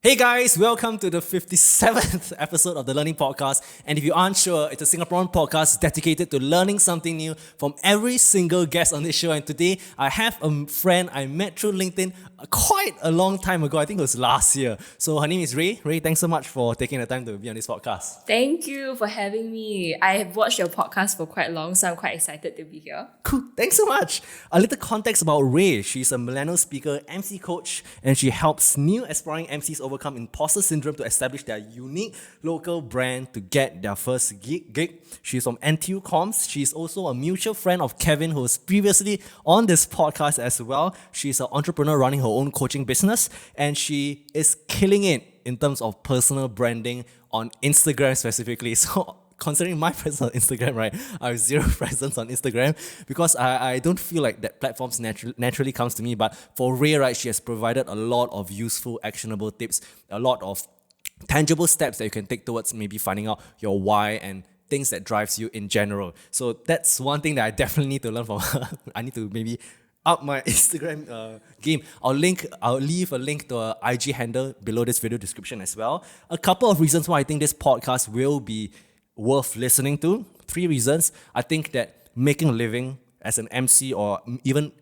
Hey guys, welcome to the 57th episode of the Learning Podcast. And if you aren't sure, it's a Singaporean podcast dedicated to learning something new from every single guest on this show. And today, I have a friend I met through LinkedIn quite a long time ago. I think it was last year. So her name is Ray. Ray, thanks so much for taking the time to be on this podcast. Thank you for having me. I have watched your podcast for quite long, so I'm quite excited to be here. Cool, thanks so much. A little context about Ray. She's a millennial speaker, MC coach, and she helps new aspiring MCs overcome imposter syndrome to establish their unique local brand to get their first gig. She's from NTU Comms. She's also a mutual friend of Kevin, who was previously on this podcast as well. She's an entrepreneur running her own coaching business, and she is killing it in terms of personal branding on Instagram specifically. So considering my presence on Instagram, right, I have zero presence on Instagram because I don't feel like that platforms naturally comes to me. But for Ray, right, she has provided a lot of useful, actionable tips, a lot of tangible steps that you can take towards maybe finding out your why and things that drives you in general. So that's one thing that I definitely need to learn from her. I need to maybe up my Instagram game. I'll leave a link to her IG handle below this video description as well. A couple of reasons why I think this podcast will be worth listening to. 3 reasons. I think that making a living as an MC or even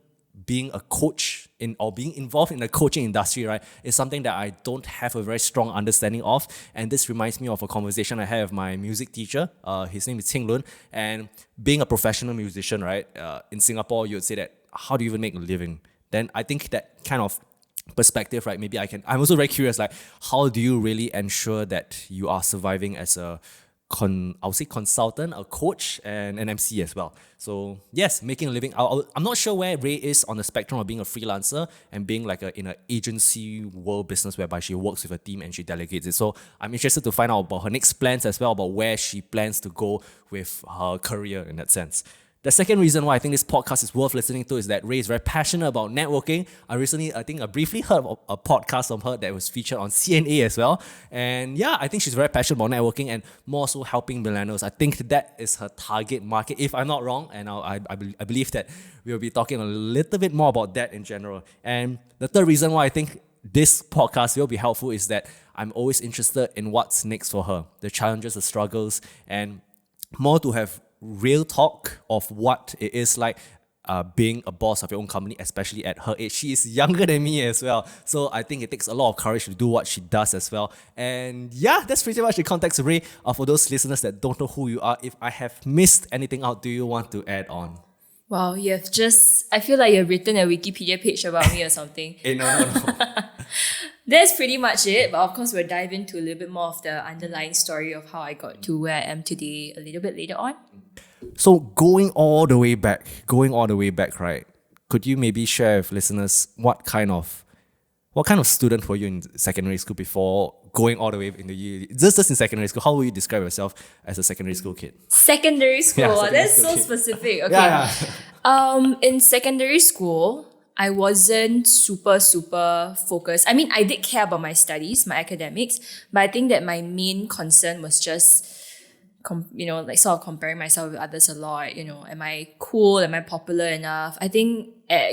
being a coach or being involved in the coaching industry, right, is something that I don't have a very strong understanding of. And this reminds me of a conversation I had with my music teacher. His name is Ting Lun. And being a professional musician, right, in Singapore, you would say that, how do you even make a living? Then I think that kind of perspective, right, maybe I'm also very curious, like, how do you really ensure that you are surviving as a consultant, a coach, and an MC as well. So yes, making a living. I'm not sure where Ray is on the spectrum of being a freelancer and being like in an agency world business whereby she works with a team and she delegates it. So I'm interested to find out about her next plans as well, about where she plans to go with her career in that sense. The second reason why I think this podcast is worth listening to is that Ray is very passionate about networking. I briefly heard of a podcast from her that was featured on CNA as well. And yeah, I think she's very passionate about networking and more so helping millennials. I think that is her target market, if I'm not wrong. And I believe that we'll be talking a little bit more about that in general. And the third reason why I think this podcast will be helpful is that I'm always interested in what's next for her, the challenges, the struggles, and more to have real talk of what it is like being a boss of your own company, especially at her age. She is younger than me as well. So I think it takes a lot of courage to do what she does as well. And yeah, that's pretty much the context, Ray. For those listeners that don't know who you are, if I have missed anything out, do you want to add on? Wow, I feel like you've written a Wikipedia page about me or something. No. That's pretty much it. But of course, we'll dive into a little bit more of the underlying story of how I got to where I am today a little bit later on. So going all the way back, right? Could you maybe share with listeners what kind of student were you in secondary school before going all the way into just in secondary school? How would you describe yourself as a secondary school kid? Secondary school, Yeah, secondary that's school so kid. specific. Okay. Yeah. In secondary school, I wasn't super focused. I mean, I did care about my studies, my academics, but I think that my main concern was just sort of comparing myself with others a lot. Am I cool? Am I popular enough? I think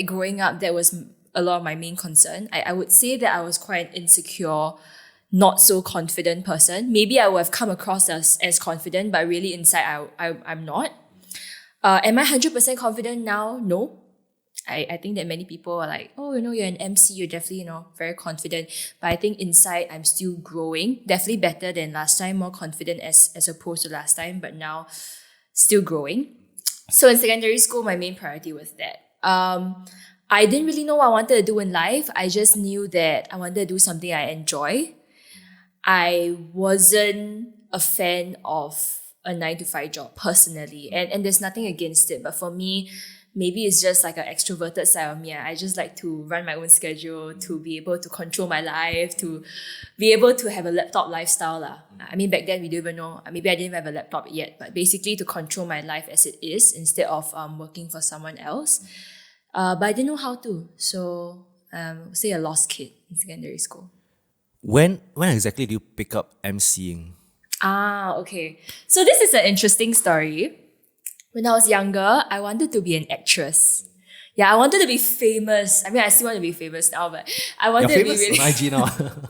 growing up, that was a lot of my main concern. I would say that I was quite an insecure, not so confident person. Maybe I would have come across as confident, but really inside I'm not. Am I 100% confident now? No. I think that many people are like, oh, you're an MC, you're definitely, very confident. But I think inside I'm still growing. Definitely better than last time, more confident as opposed to last time, but now still growing. So in secondary school, my main priority was that. I didn't really know what I wanted to do in life. I just knew that I wanted to do something I enjoy. I wasn't a fan of a 9-to-5 job personally. And there's nothing against it. But for me, maybe it's just like an extroverted side of me. I just like to run my own schedule, to be able to control my life, to be able to have a laptop lifestyle. I mean, back then we don't even know. Maybe I didn't have a laptop yet, but basically to control my life as it is instead of working for someone else. But I didn't know how to. So, say a lost kid in secondary school. When exactly do you pick up emceeing? Okay. So this is an interesting story. When I was younger, I wanted to be an actress. Yeah, I wanted to be famous. I mean, I still want to be famous now, but I You're wanted to be famous really on IG now.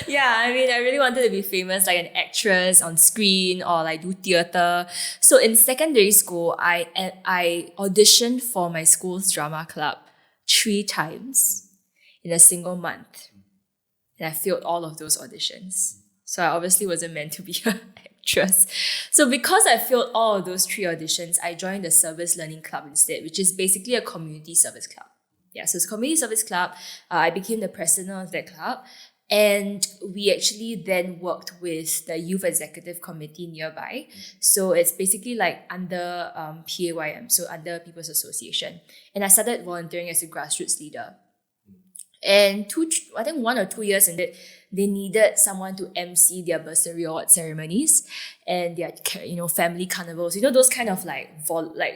yeah, I mean, I really wanted to be famous, like an actress on screen or like do theatre. So in secondary school, I auditioned for my school's drama club 3 times in a single month, and I failed all of those auditions. So I obviously wasn't meant to be an actress. So because I failed all of those 3 auditions, I joined the Service Learning Club instead, which is basically a community service club. Yeah, so it's a community service club. I became the president of that club. And we actually then worked with the youth executive committee nearby. So it's basically like under PAYM, so under People's Association. And I started volunteering as a grassroots leader. And I think 1 or 2 years in it, they needed someone to MC their bursary award ceremonies and their family carnivals. Those kind of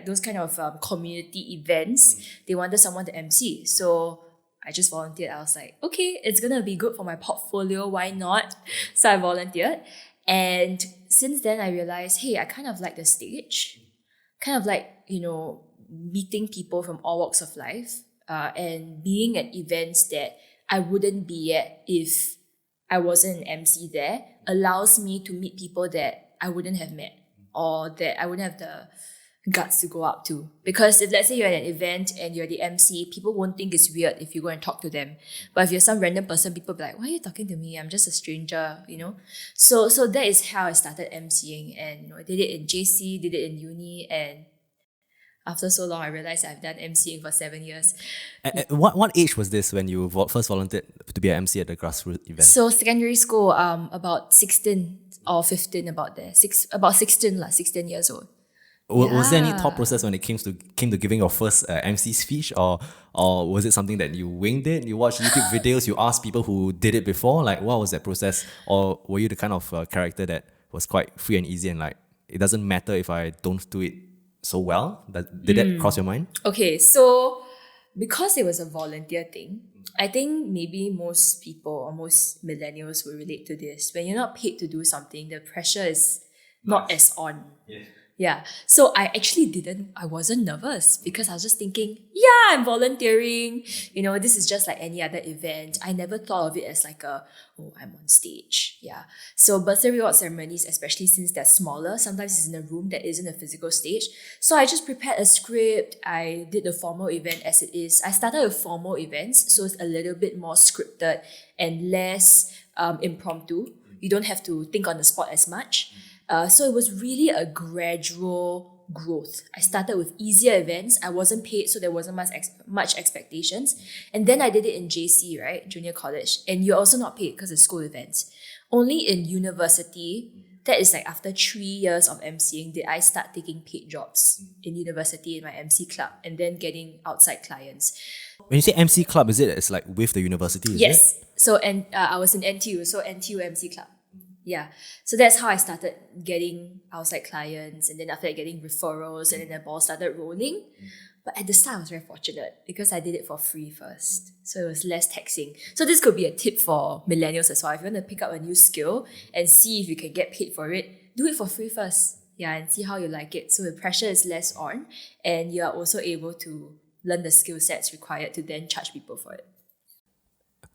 those kind of community events. They wanted someone to MC. So I just volunteered. I was like, okay, it's gonna be good for my portfolio. Why not? So I volunteered, and since then I realized, hey, I kind of like the stage, kind of like meeting people from all walks of life, and being at events that I wouldn't be at if I wasn't an MC there allows me to meet people that I wouldn't have met or that I wouldn't have the guts to go up to. Because if let's say you're at an event and you're the MC, people won't think it's weird if you go and talk to them. But if you're some random person, people will be like, why are you talking to me? I'm just a stranger. So that is how I started MCing, and I did it in JC, did it in uni, and after so long, I realized I've done MCing for 7 years. At what age was this when you first volunteered to be an MC at the grassroots event? So secondary school, about 16 or 15, about there. About 16 16 years old. Was there any Yeah. thought process when it came to giving your first MC speech, or was it something that you winged it? You watched YouTube videos, you asked people who did it before, like what was that process, or were you the kind of character that was quite free and easy and like it doesn't matter if I don't do it so well? Did that cross your mind? Okay, so because it was a volunteer thing, I think maybe most people or most millennials will relate to this. When you're not paid to do something, the pressure is not as on. Yeah. So I wasn't nervous because I was just thinking, yeah, I'm volunteering. This is just like any other event. I never thought of it as like I'm on stage. Yeah. So bursary award ceremonies, especially since they're smaller, sometimes it's in a room that isn't a physical stage. So I just prepared a script. I did the formal event as it is. I started with formal events, so it's a little bit more scripted and less impromptu. You don't have to think on the spot as much. So it was really a gradual growth. I started with easier events. I wasn't paid, so there wasn't much expectations. And then I did it in JC, right? Junior college. And you're also not paid because it's school events. Only in university, that is like after 3 years of MCing, did I start taking paid jobs in university in my MC club and then getting outside clients. When you say MC club, it's like with the university, is it? Yes. So I was in NTU, so NTU MC club. Yeah. So that's how I started getting outside clients, and then after that getting referrals, and then the ball started rolling. But at the start I was very fortunate because I did it for free first. So it was less taxing. So this could be a tip for millennials as well. If you want to pick up a new skill and see if you can get paid for it, do it for free first. Yeah, and see how you like it. So the pressure is less on, and you are also able to learn the skill sets required to then charge people for it.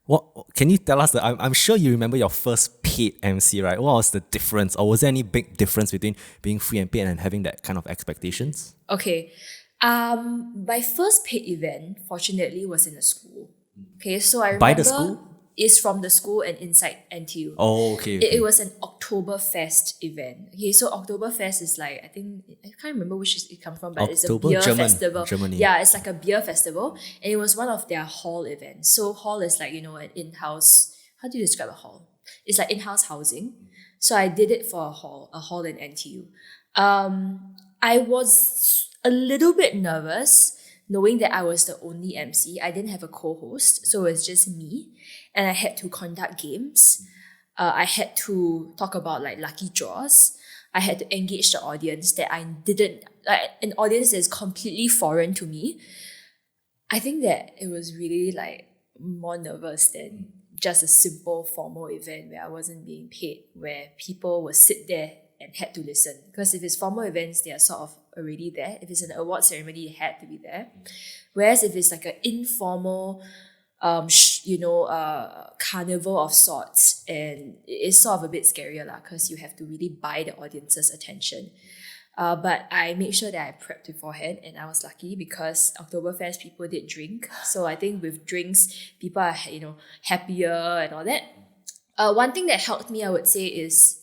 What can you tell us? I'm sure you remember your first paid MC, right? What was the difference, or was there any big difference between being free and paid and having that kind of expectations? Okay. My first paid event, fortunately, was in a school. Okay, so I remember By the school? It's from the school and inside NTU. Oh, okay. It was an Oktoberfest event. Okay, so Oktoberfest is like, I think, I can't remember which it comes from, but it's a October? beer German, festival. Germany. Yeah, it's like a beer festival. And it was one of their hall events. So hall is like, an in-house, how do you describe a hall? It's like in-house housing. So I did it for a hall in NTU. I was a little bit nervous knowing that I was the only MC. I didn't have a co-host, so it was just me. And I had to conduct games. I had to talk about like lucky draws. I had to engage the audience that I didn't, like an audience that is completely foreign to me. I think that it was really like more nervous than just a simple formal event where I wasn't being paid, where people would sit there and had to listen. Because if it's formal events, they are sort of already there. If it's an award ceremony, they had to be there. Whereas if it's like an informal, carnival of sorts, and it's sort of a bit scarier lah, because you have to really buy the audience's attention. But I made sure that I prepped beforehand, and I was lucky because Oktoberfest people did drink. So I think with drinks, people are happier and all that. One thing that helped me, I would say, is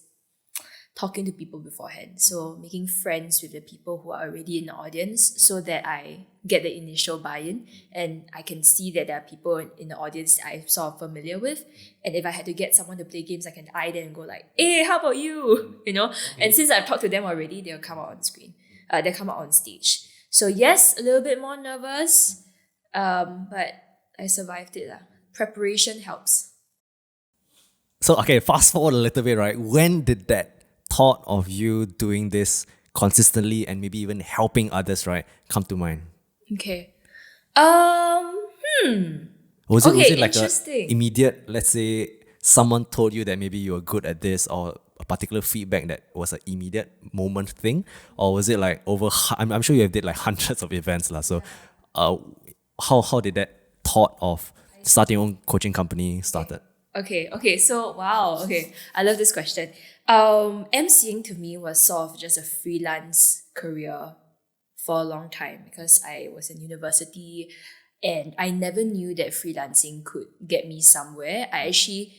talking to people beforehand. So making friends with the people who are already in the audience so that I get the initial buy-in and I can see that there are people in the audience that I'm sort of familiar with. And if I had to get someone to play games, I can eye them and go like, hey, how about you? And since I've talked to them already, they'll come out on screen. They'll come out on stage. So yes, a little bit more nervous, but I survived it. Preparation helps. So, okay, fast forward a little bit, right? When did that thought of you doing this consistently and maybe even helping others, right, come to mind? Okay. Was it like a interesting. immediate, let's say, someone told you that maybe you were good at this, or a particular feedback that was an immediate moment thing? Or was it like I'm sure you have did like hundreds of events lah. So how did that thought of starting your own coaching company started? Okay, so wow, okay. I love this question. Emceeing to me was sort of just a freelance career for a long time because I was in university and I never knew that freelancing could get me somewhere. I actually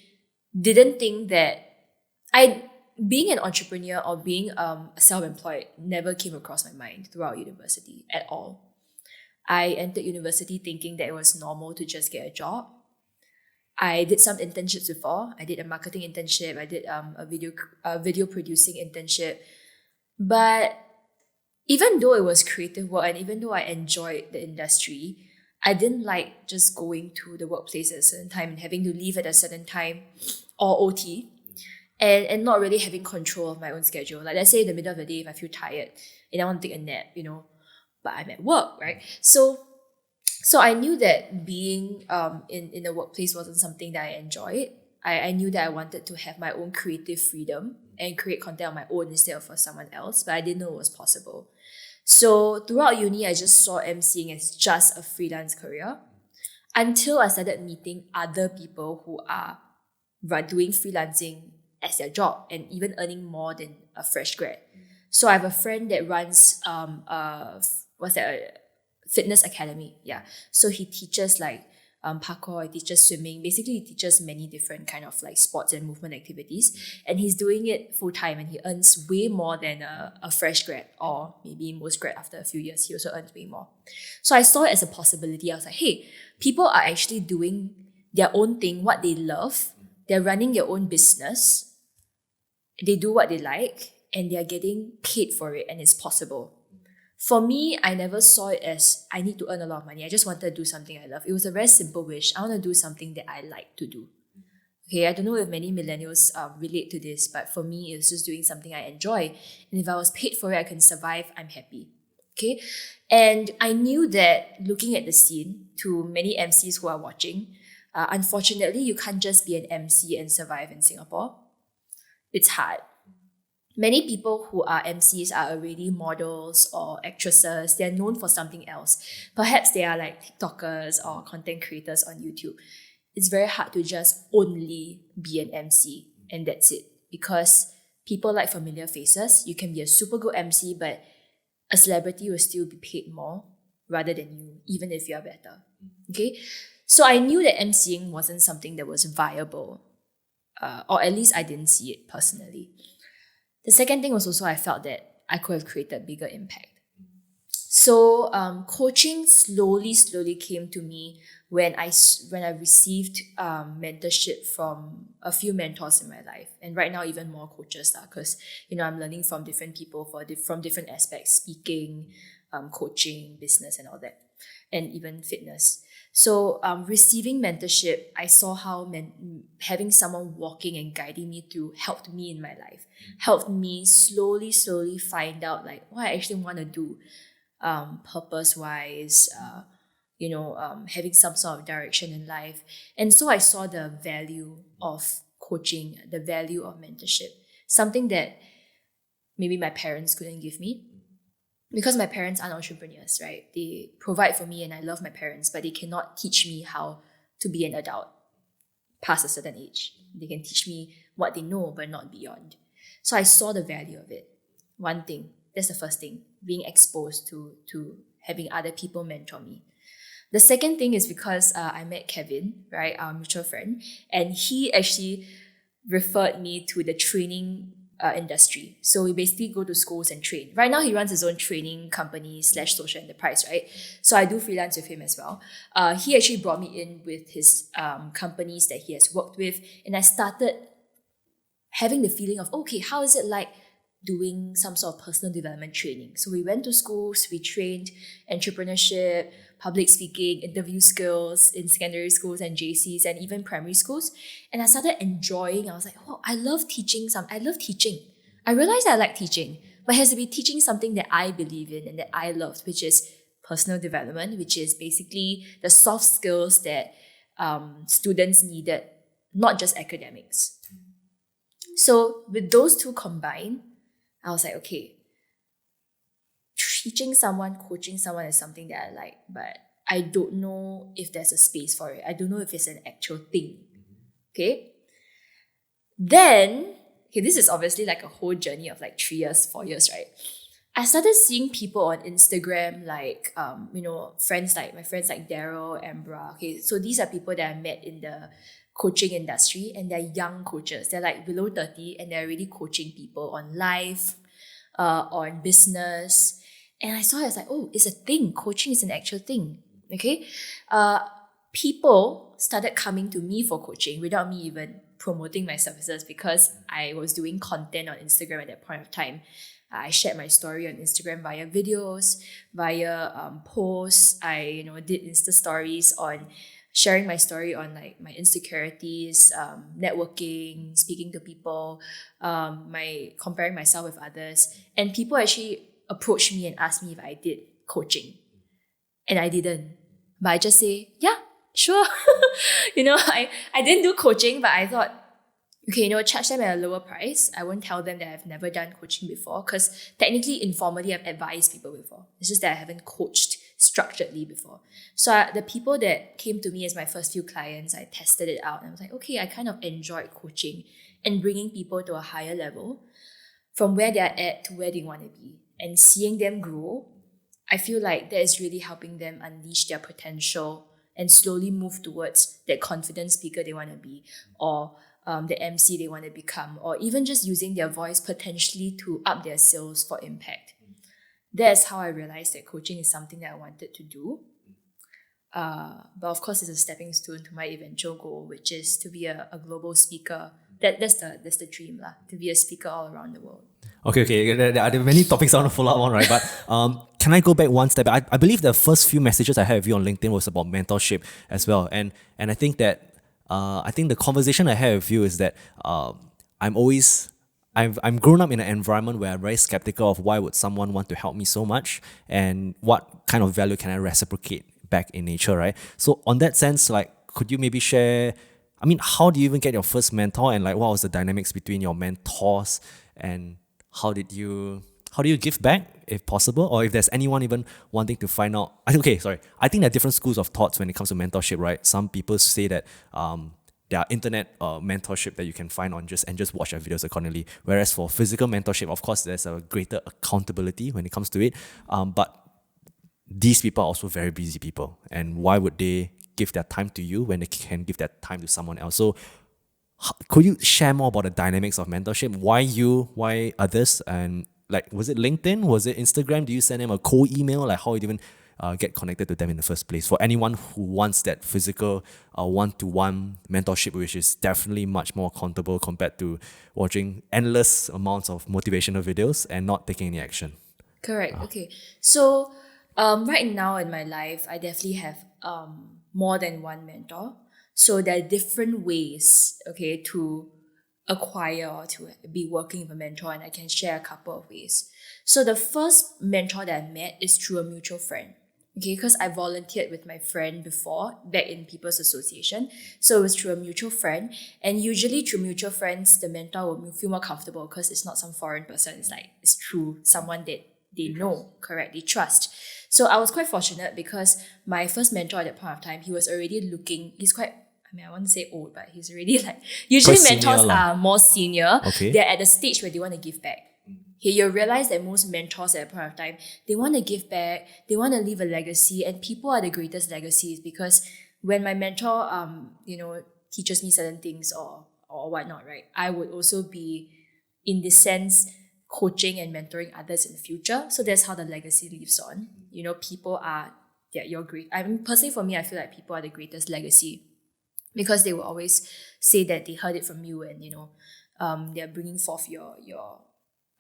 didn't think that being an entrepreneur or being self-employed never came across my mind throughout university at all. I entered university thinking that it was normal to just get a job. I did some internships before. I did a marketing internship. I did a video producing internship. But even though it was creative work and even though I enjoyed the industry, I didn't like just going to the workplace at a certain time and having to leave at a certain time or OT and not really having control of my own schedule. Like let's say in the middle of the day, if I feel tired and I want to take a nap, but I'm at work, right? So I knew that being in the workplace wasn't something that I enjoyed. I knew that I wanted to have my own creative freedom and create content on my own instead of for someone else, but I didn't know it was possible. So throughout uni, I just saw emceeing as just a freelance career until I started meeting other people who are doing freelancing as their job and even earning more than a fresh grad. So I have a friend that runs fitness academy. Yeah. So he teaches like parkour, he teaches swimming. Basically, he teaches many different kind of like sports and movement activities. And he's doing it full time and he earns way more than a fresh grad or maybe most grad after a few years. He also earns way more. So I saw it as a possibility. I was like, hey, people are actually doing their own thing, what they love. They're running their own business. They do what they like and they're getting paid for it and it's possible. For me, I never saw it as I need to earn a lot of money. I just wanted to do something I love. It was a very simple wish. I want to do something that I like to do. Okay, I don't know if many millennials relate to this, but for me, it's just doing something I enjoy. And if I was paid for it, I can survive, I'm happy. Okay, and I knew that looking at the scene, to many MCs who are watching, unfortunately, you can't just be an MC and survive in Singapore. It's hard. Many people who are MCs are already models or actresses. They're known for something else. Perhaps they are like TikTokers or content creators on YouTube. It's very hard to just only be an MC and that's it. Because people like familiar faces. You can be a super good MC, but a celebrity will still be paid more rather than you, even if you're better. Okay? So I knew that MCing wasn't something that was viable. Or at least I didn't see it personally. The second thing was also I felt that I could have created bigger impact. So coaching slowly came to me when I received mentorship from a few mentors in my life, and right now even more coaches because I'm learning from different people from different aspects, speaking, coaching, business, and all that, and even fitness. So receiving mentorship, I saw how having someone walking and guiding me through helped me in my life, helped me slowly find out like what I actually want to do, purpose-wise, having some sort of direction in life. And so I saw the value of coaching, the value of mentorship, something that maybe my parents couldn't give me. Because my parents aren't entrepreneurs, right? They provide for me and I love my parents, but they cannot teach me how to be an adult past a certain age. They can teach me what they know, but not beyond. So I saw the value of it. One thing, that's the first thing, being exposed to having other people mentor me. The second thing is because I met Kevin, right, our mutual friend, and he actually referred me to the training industry. So we basically go to schools and train. Right now, he runs his own training company / social enterprise, right? So I do freelance with him as well. He actually brought me in with his companies that he has worked with, and I started having the feeling of, okay, how is it like doing some sort of personal development training? So we went to schools, we trained entrepreneurship, public speaking, interview skills in secondary schools and JCs and even primary schools. And I started enjoying, I was like, oh, I love teaching. I realized I like teaching, but it has to be teaching something that I believe in and that I love, which is personal development, which is basically the soft skills that students needed, not just academics. So with those two combined, I was like, okay, teaching someone, coaching someone is something that I like, but I don't know if there's a space for it. I don't know if it's an actual thing. Okay? Then, this is obviously like a whole journey of like 3 years, 4 years, right? I started seeing people on Instagram like, friends like my friends like Daryl, Ambra. Okay, so these are people that I met in the coaching industry, and they're young coaches. They're like below 30 and they're really coaching people on life, on business. And I saw it as like, oh, it's a thing. Coaching is an actual thing. Okay. People started coming to me for coaching without me even promoting my services, because I was doing content on Instagram at that point of time. I shared my story on Instagram via videos, via posts. I did Insta stories on sharing my story on like my insecurities, networking, speaking to people, my comparing myself with others. And people actually approached me and asked me if I did coaching. And I didn't. But I just say, yeah, sure. I didn't do coaching, but I thought, okay, charge them at a lower price. I won't tell them that I've never done coaching before, because technically, informally, I've advised people before. It's just that I haven't coached structuredly before. So the people that came to me as my first few clients, I tested it out and I was like, okay, I kind of enjoyed coaching and bringing people to a higher level from where they're at to where they want to be, and seeing them grow. I feel like that is really helping them unleash their potential and slowly move towards that confident speaker they want to be, or the MC they want to become, or even just using their voice potentially to up their sales for impact. That's how I realized that coaching is something that I wanted to do. But of course, it's a stepping stone to my eventual goal, which is to be a global speaker. That's the dream, to be a speaker all around the world. Okay. There are many topics I want to follow up on, right? But can I go back one step? I believe the first few messages I had with you on LinkedIn was about mentorship as well, and I think that the conversation I had with you is that I'm grown up in an environment where I'm very skeptical of why would someone want to help me so much, and what kind of value can I reciprocate back in nature, right? So on that sense, like, could you maybe share, how do you even get your first mentor, and like what was the dynamics between your mentors, and how do you give back if possible, or if there's anyone even wanting to find out? Okay, sorry. I think there are different schools of thoughts when it comes to mentorship, right? Some people say that there are internet mentorship that you can find on just watch their videos accordingly. Whereas for physical mentorship, of course, there's a greater accountability when it comes to it. But these people are also very busy people, and why would they give their time to you when they can give their time to someone else? So could you share more about the dynamics of mentorship? Why you? Why others? And like, was it LinkedIn? Was it Instagram? Do you send them a cold email? Like, how you even get connected to them in the first place? For anyone who wants that physical one-to-one mentorship, which is definitely much more accountable compared to watching endless amounts of motivational videos and not taking any action. Correct. Okay. So right now in my life, I definitely have more than one mentor. So there are different ways, okay, to acquire or to be working with a mentor, and I can share a couple of ways. So the first mentor that I met is through a mutual friend. Okay, because I volunteered with my friend before, back in People's Association. So it was through a mutual friend. And usually through mutual friends, the mentor will feel more comfortable because it's not some foreign person. It's like, it's true, someone that they know, correct, they trust. So I was quite fortunate because my first mentor at that point of time, he was already looking, he's quite, I mean, I want to say old, but he's already like, usually Quite mentors senior lah. are more senior. Okay. They're at the stage where they want to give back. Okay, you'll realize that most mentors at a point of time, they want to give back, they want to leave a legacy, and people are the greatest legacies because when my mentor, teaches me certain things or whatnot, right, I would also be, in this sense, coaching and mentoring others in the future. So that's how the legacy lives on. People are, your great. I mean, personally for me, I feel like people are the greatest legacy because they will always say that they heard it from you and, they're bringing forth your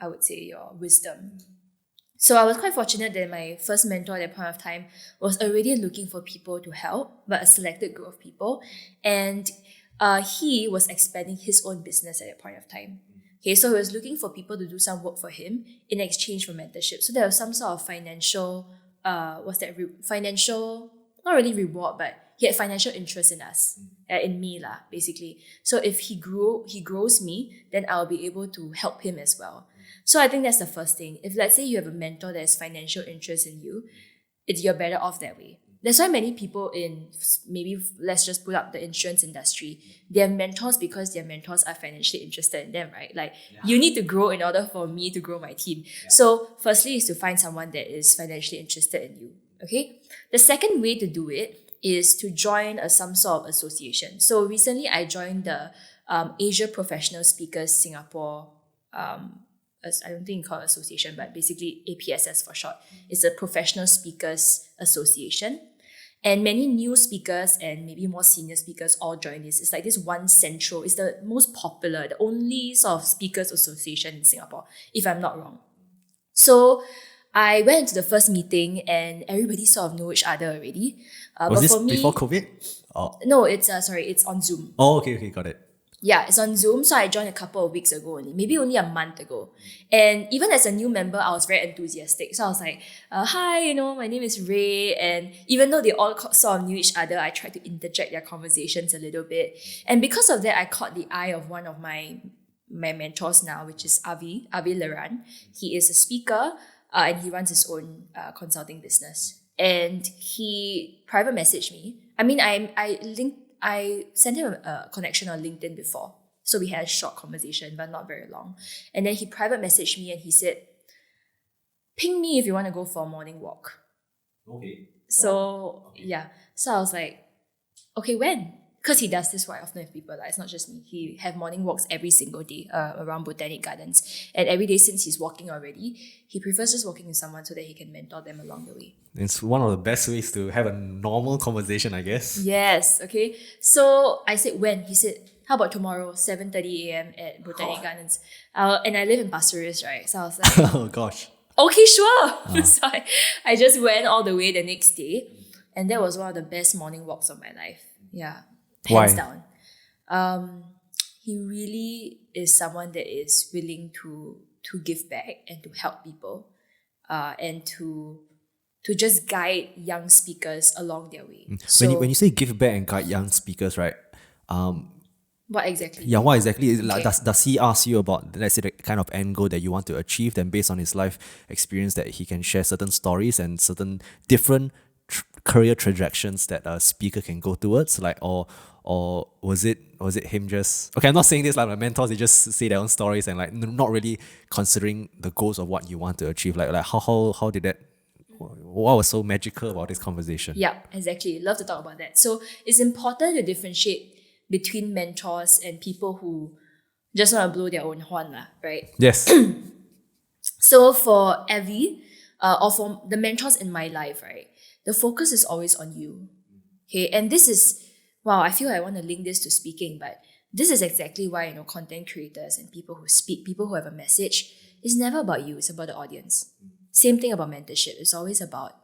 I would say your wisdom. So I was quite fortunate that my first mentor at that point of time was already looking for people to help, but a selected group of people. And he was expanding his own business at that point of time. Okay, so he was looking for people to do some work for him in exchange for mentorship. So there was some sort of financial, financial, not really reward, but he had financial interest in us, in me lah, basically. So if he grows me, then I'll be able to help him as well. So I think that's the first thing. If let's say you have a mentor that has financial interest in you, you're better off that way. That's why many people in, maybe let's just put up the insurance industry, they're mentors because their mentors are financially interested in them, right? Like you need to grow in order for me to grow my team. So firstly is to find someone that is financially interested in you. Okay. The second way to do it is to join some sort of association. So recently I joined the Asia Professional Speakers Singapore, I don't think you call it association, but basically APSS for short. It's a Professional Speakers Association. And many new speakers and maybe more senior speakers all join this. It's like this one central, it's the most popular, the only sort of speakers association in Singapore, if I'm not wrong. So I went to the first meeting and everybody sort of know each other already. Was but this for me, before COVID? Oh, no, it's on Zoom. oh okay, got it. Yeah, it's on Zoom. So I joined a couple of weeks ago only, maybe only a month ago. And even as a new member, I was very enthusiastic. So I was like, hi, my name is Ray. And even though they all sort of knew each other, I tried to interject their conversations a little bit. And because of that, I caught the eye of one of my mentors now, which is Avi Laran. He is a speaker and he runs his own consulting business. And he private messaged me. I mean, I sent him a connection on LinkedIn before. So we had a short conversation, but not very long. And then he private messaged me and he said, ping me if you want to go for a morning walk. Okay. So, okay. Yeah. So I was like, okay, when? Because he does this quite often with people. Like, it's not just me. He have morning walks every single day around Botanic Gardens. And every day since he's walking already, he prefers just walking with someone so that he can mentor them along the way. It's one of the best ways to have a normal conversation, I guess. Yes, okay. So I said, when? He said, how about tomorrow, 7:30 a.m. at Botanic Gardens? And I live in Pasir Ris, right? So I was like, Oh gosh. okay, sure. So I just went all the way the next day. And that was one of the best morning walks of my life. Yeah. Hands Why? down. He really is someone that is willing to give back and to help people, and to just guide young speakers along their way. So When you say give back and guide young speakers, right? what exactly? Yeah, what exactly is like, Okay. does he ask you about, let's say, the kind of end goal that you want to achieve? Then based on his life experience, that he can share certain stories and certain different career trajectories that a speaker can go towards, like, or was it him just, okay, I'm not saying this like my mentors, they just say their own stories and like not really considering the goals of what you want to achieve, like how did that, what was so magical about this conversation? Yeah, exactly. Love to talk about that. So it's important to differentiate between mentors and people who just want to blow their own horn, right? Yes. So for Evie, or for the mentors in my life, right, the focus is always on you. Okay, and this is, wow, I feel I want to link this to speaking, but this is exactly why, content creators and people who speak, people who have a message, it's never about you, it's about the audience. Same thing about mentorship, it's always about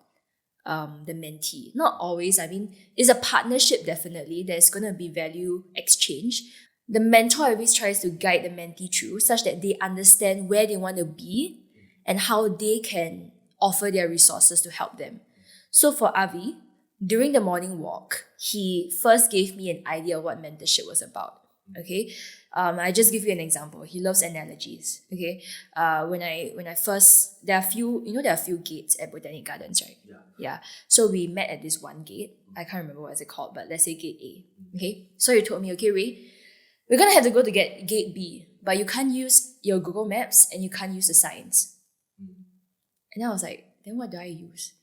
the mentee. Not always, I mean, it's a partnership definitely. There's going to be value exchange. The mentor always tries to guide the mentee through such that they understand where they want to be and how they can offer their resources to help them. So for Avi, during the morning walk, he first gave me an idea of what mentorship was about. Okay, I just give you an example. He loves analogies. Okay, when I first, there are a few gates at Botanic Gardens, right? Yeah. So we met at this one gate. I can't remember what it's called, but let's say gate A. Okay. So he told me, okay, Ray, we're gonna have to go to get gate B, but you can't use your Google Maps and you can't use the signs. And then I was like, then what do I use?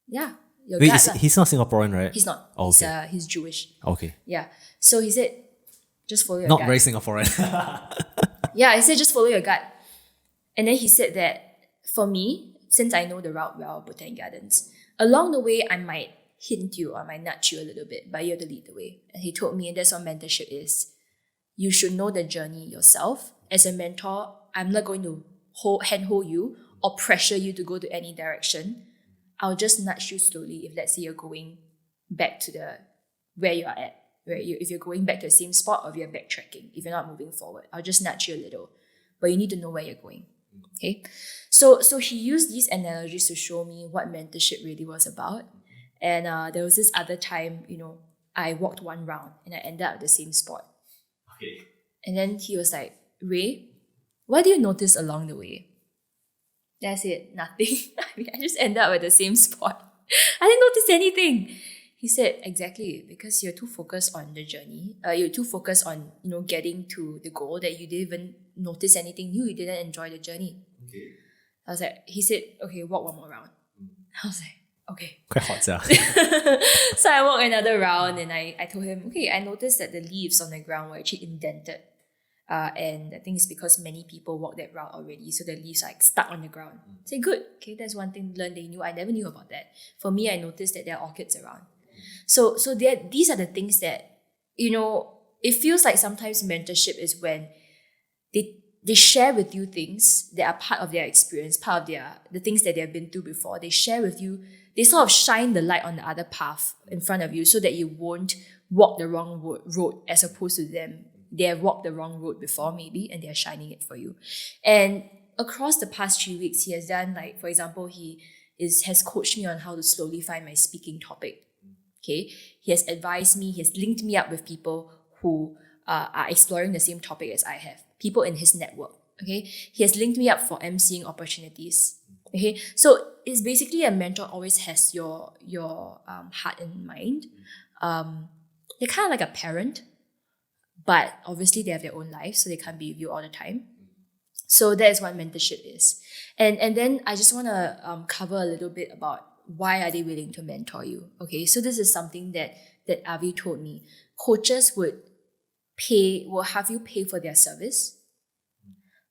Yeah, your Wait, gut lah. he's not Singaporean, right? He's not. Oh, okay. He's Jewish. Okay. Yeah. So he said, just follow your Not gut. very Singaporean. Yeah, I said just follow your gut. And then he said that for me, since I know the route well, Botanic Gardens, along the way I might hint you or I might nudge you a little bit, but you have to lead the way. And he told me, and that's what mentorship is. You should know the journey yourself. As a mentor, I'm not going to handhold you or pressure you to go to any direction. I'll just nudge you slowly if let's say you're going back to where you are at. If you're going back to the same spot or if you're backtracking, if you're not moving forward, I'll just nudge you a little. But you need to know where you're going. Okay? So he used these analogies to show me what mentorship really was about. And there was this other time, I walked one round and I ended up at the same spot. Okay. And then he was like, Ray, what do you notice along the way? Then I said, nothing. I just ended up at the same spot. I didn't notice anything. He said, exactly, because you're too focused on the journey. You're too focused on, getting to the goal that you didn't even notice anything new. You didn't enjoy the journey. Okay. I was like, he said, okay, walk one more round. I was like, okay. Quite hot, yeah. So I walked another round and I told him, okay, I noticed that the leaves on the ground were actually indented. And I think it's because many people walk that route already, so the leaves are like stuck on the ground. I said, good. Okay, that's one thing learned that you knew. I never knew about that. For me, I noticed that there are orchids around. So these are the things that, it feels like sometimes mentorship is when they share with you things that are part of their experience, part of the things that they've been through before. They share with you, they sort of shine the light on the other path in front of you so that you won't walk the wrong road as opposed to them. They have walked the wrong road before maybe and they're shining it for you. And across the past 3 weeks, he has done, like, for example, has coached me on how to slowly find my speaking topic. Okay, he has advised me, he has linked me up with people who are exploring the same topic as I have, people in his network. Okay, he has linked me up for emceeing opportunities. Okay, so it's basically a mentor always has your heart in mind. They're kind of like a parent, but obviously they have their own lives, so they can't be with you all the time. So that is what mentorship is. And then I just want to cover a little bit about why are they willing to mentor you. Okay, so this is something that Avi told me. Coaches will have you pay for their service,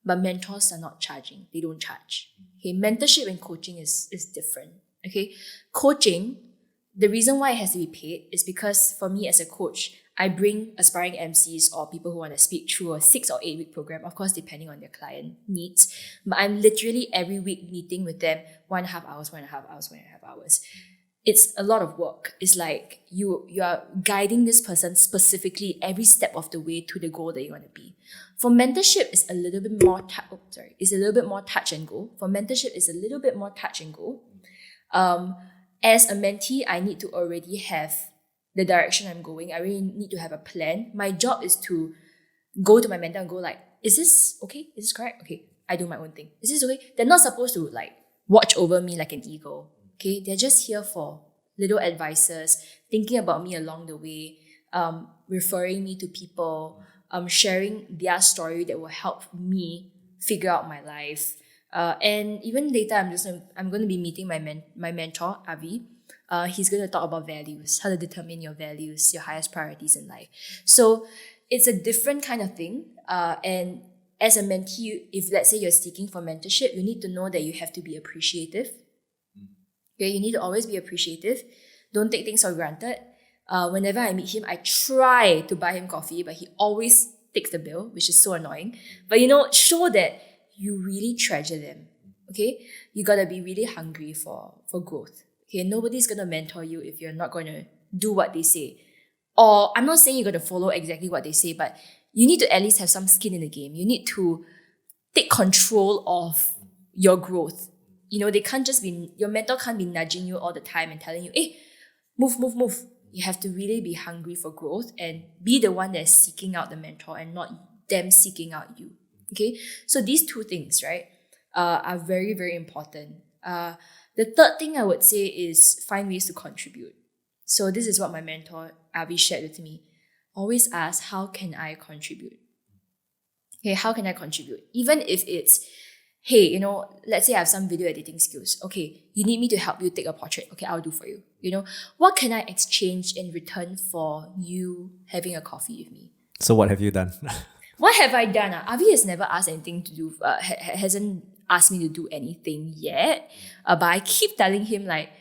but mentors are not charging. They don't charge. Okay, mentorship and coaching is different. Okay, coaching, the reason why it has to be paid is because for me as a coach, I bring aspiring MCs or people who want to speak through a 6 or 8 week program, of course, depending on their client needs. But I'm literally every week meeting with them 1.5 hours, 1.5 hours, 1.5 hours. It's a lot of work. It's like you are guiding this person specifically every step of the way to the goal that you want to be. For mentorship, it's a little bit more it's a little bit more touch and go. For mentorship, it's a little bit more touch and go. As a mentee, I need to already have the direction I'm going. I really need to have a plan. My job is to go to my mentor and go like, is this okay? Is this correct? Okay, I do my own thing. Is this okay? They're not supposed to like watch over me like an eagle. Okay, they're just here for little advices, thinking about me along the way, referring me to people, sharing their story that will help me figure out my life. And even later, I'm going to be meeting my mentor, Avi. He's going to talk about values, how to determine your values, your highest priorities in life. So it's a different kind of thing. And as a mentee, if let's say you're seeking for mentorship, you need to know that you have to be appreciative. Okay, you need to always be appreciative. Don't take things for granted. Whenever I meet him, I try to buy him coffee, but he always takes the bill, which is so annoying. But show that you really treasure them. Okay, you gotta be really hungry for growth. Okay, nobody's gonna mentor you if you're not gonna do what they say. Or I'm not saying you're gonna follow exactly what they say, but you need to at least have some skin in the game. You need to take control of your growth. they can't just be, your mentor can't be nudging you all the time and telling you, hey, move, move, move. You have to really be hungry for growth and be the one that's seeking out the mentor and not them seeking out you. Okay, so these two things, right, are very, very important. The third thing I would say is find ways to contribute. So this is what my mentor Avi shared with me. Always ask, how can I contribute? Okay, how can I contribute? Even if it's, hey, let's say I have some video editing skills. Okay, you need me to help you take a portrait. Okay, I'll do for you. What can I exchange in return for you having a coffee with me? So what have you done? What have I done? Avi has never asked anything to do, hasn't asked me to do anything yet. But I keep telling him, like,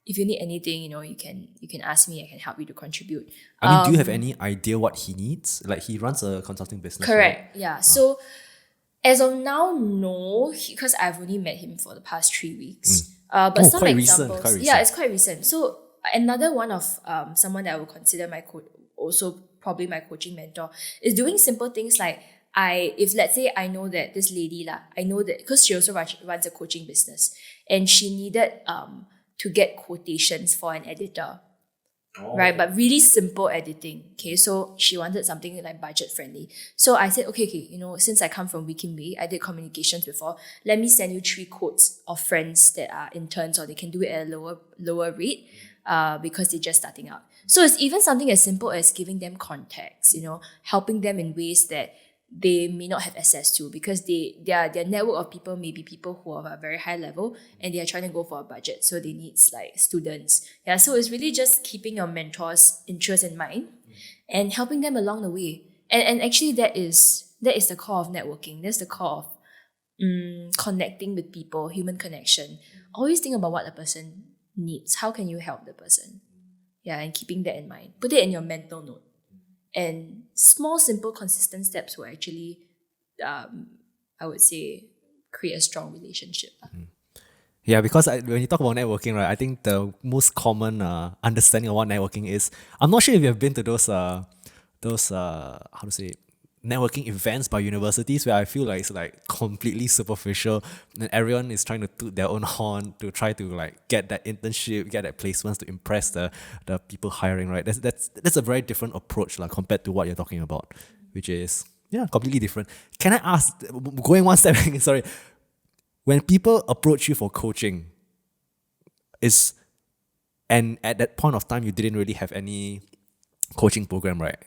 if you need anything, you can ask me. I can help you to contribute. I mean, do you have any idea what he needs? Like, he runs a consulting business, Correct. right? Yeah. So as of now, no, because I've only met him for the past 3 weeks. But some quite examples, recent. yeah, it's quite recent. So another one of someone that I would consider my also probably my coaching mentor is doing simple things like if let's say I know that this lady I know that because she also runs a coaching business and she needed to get quotations for an editor. Right, but really simple editing. Okay, so she wanted something like budget friendly. So I said, okay, since I come from Wikimbe, I did communications before. Let me send you 3 quotes of friends that are interns or they can do it at a lower rate, because they're just starting out. So it's even something as simple as giving them context, helping them in ways that they may not have access to because their network of people may be people who are at a very high level and they are trying to go for a budget. So they need like students. Yeah, so it's really just keeping your mentor's interest in mind and helping them along the way. And actually that is the core of networking. That's the core of connecting with people, human connection. Always think about what the person needs. How can you help the person? Yeah, and keeping that in mind. Put it in your mental note. And small, simple, consistent steps will actually, I would say, create a strong relationship. Yeah, because when you talk about networking, right, I think the most common understanding of what networking is, I'm not sure if you have been to those how to say, networking events by universities where I feel like it's like completely superficial and everyone is trying to toot their own horn to try to like get that internship, get that placements to impress the people hiring, right? That's a very different approach compared to what you're talking about, which is completely different. Can I ask, going one step back, sorry, when people approach you for coaching, and at that point of time you didn't really have any coaching program, right?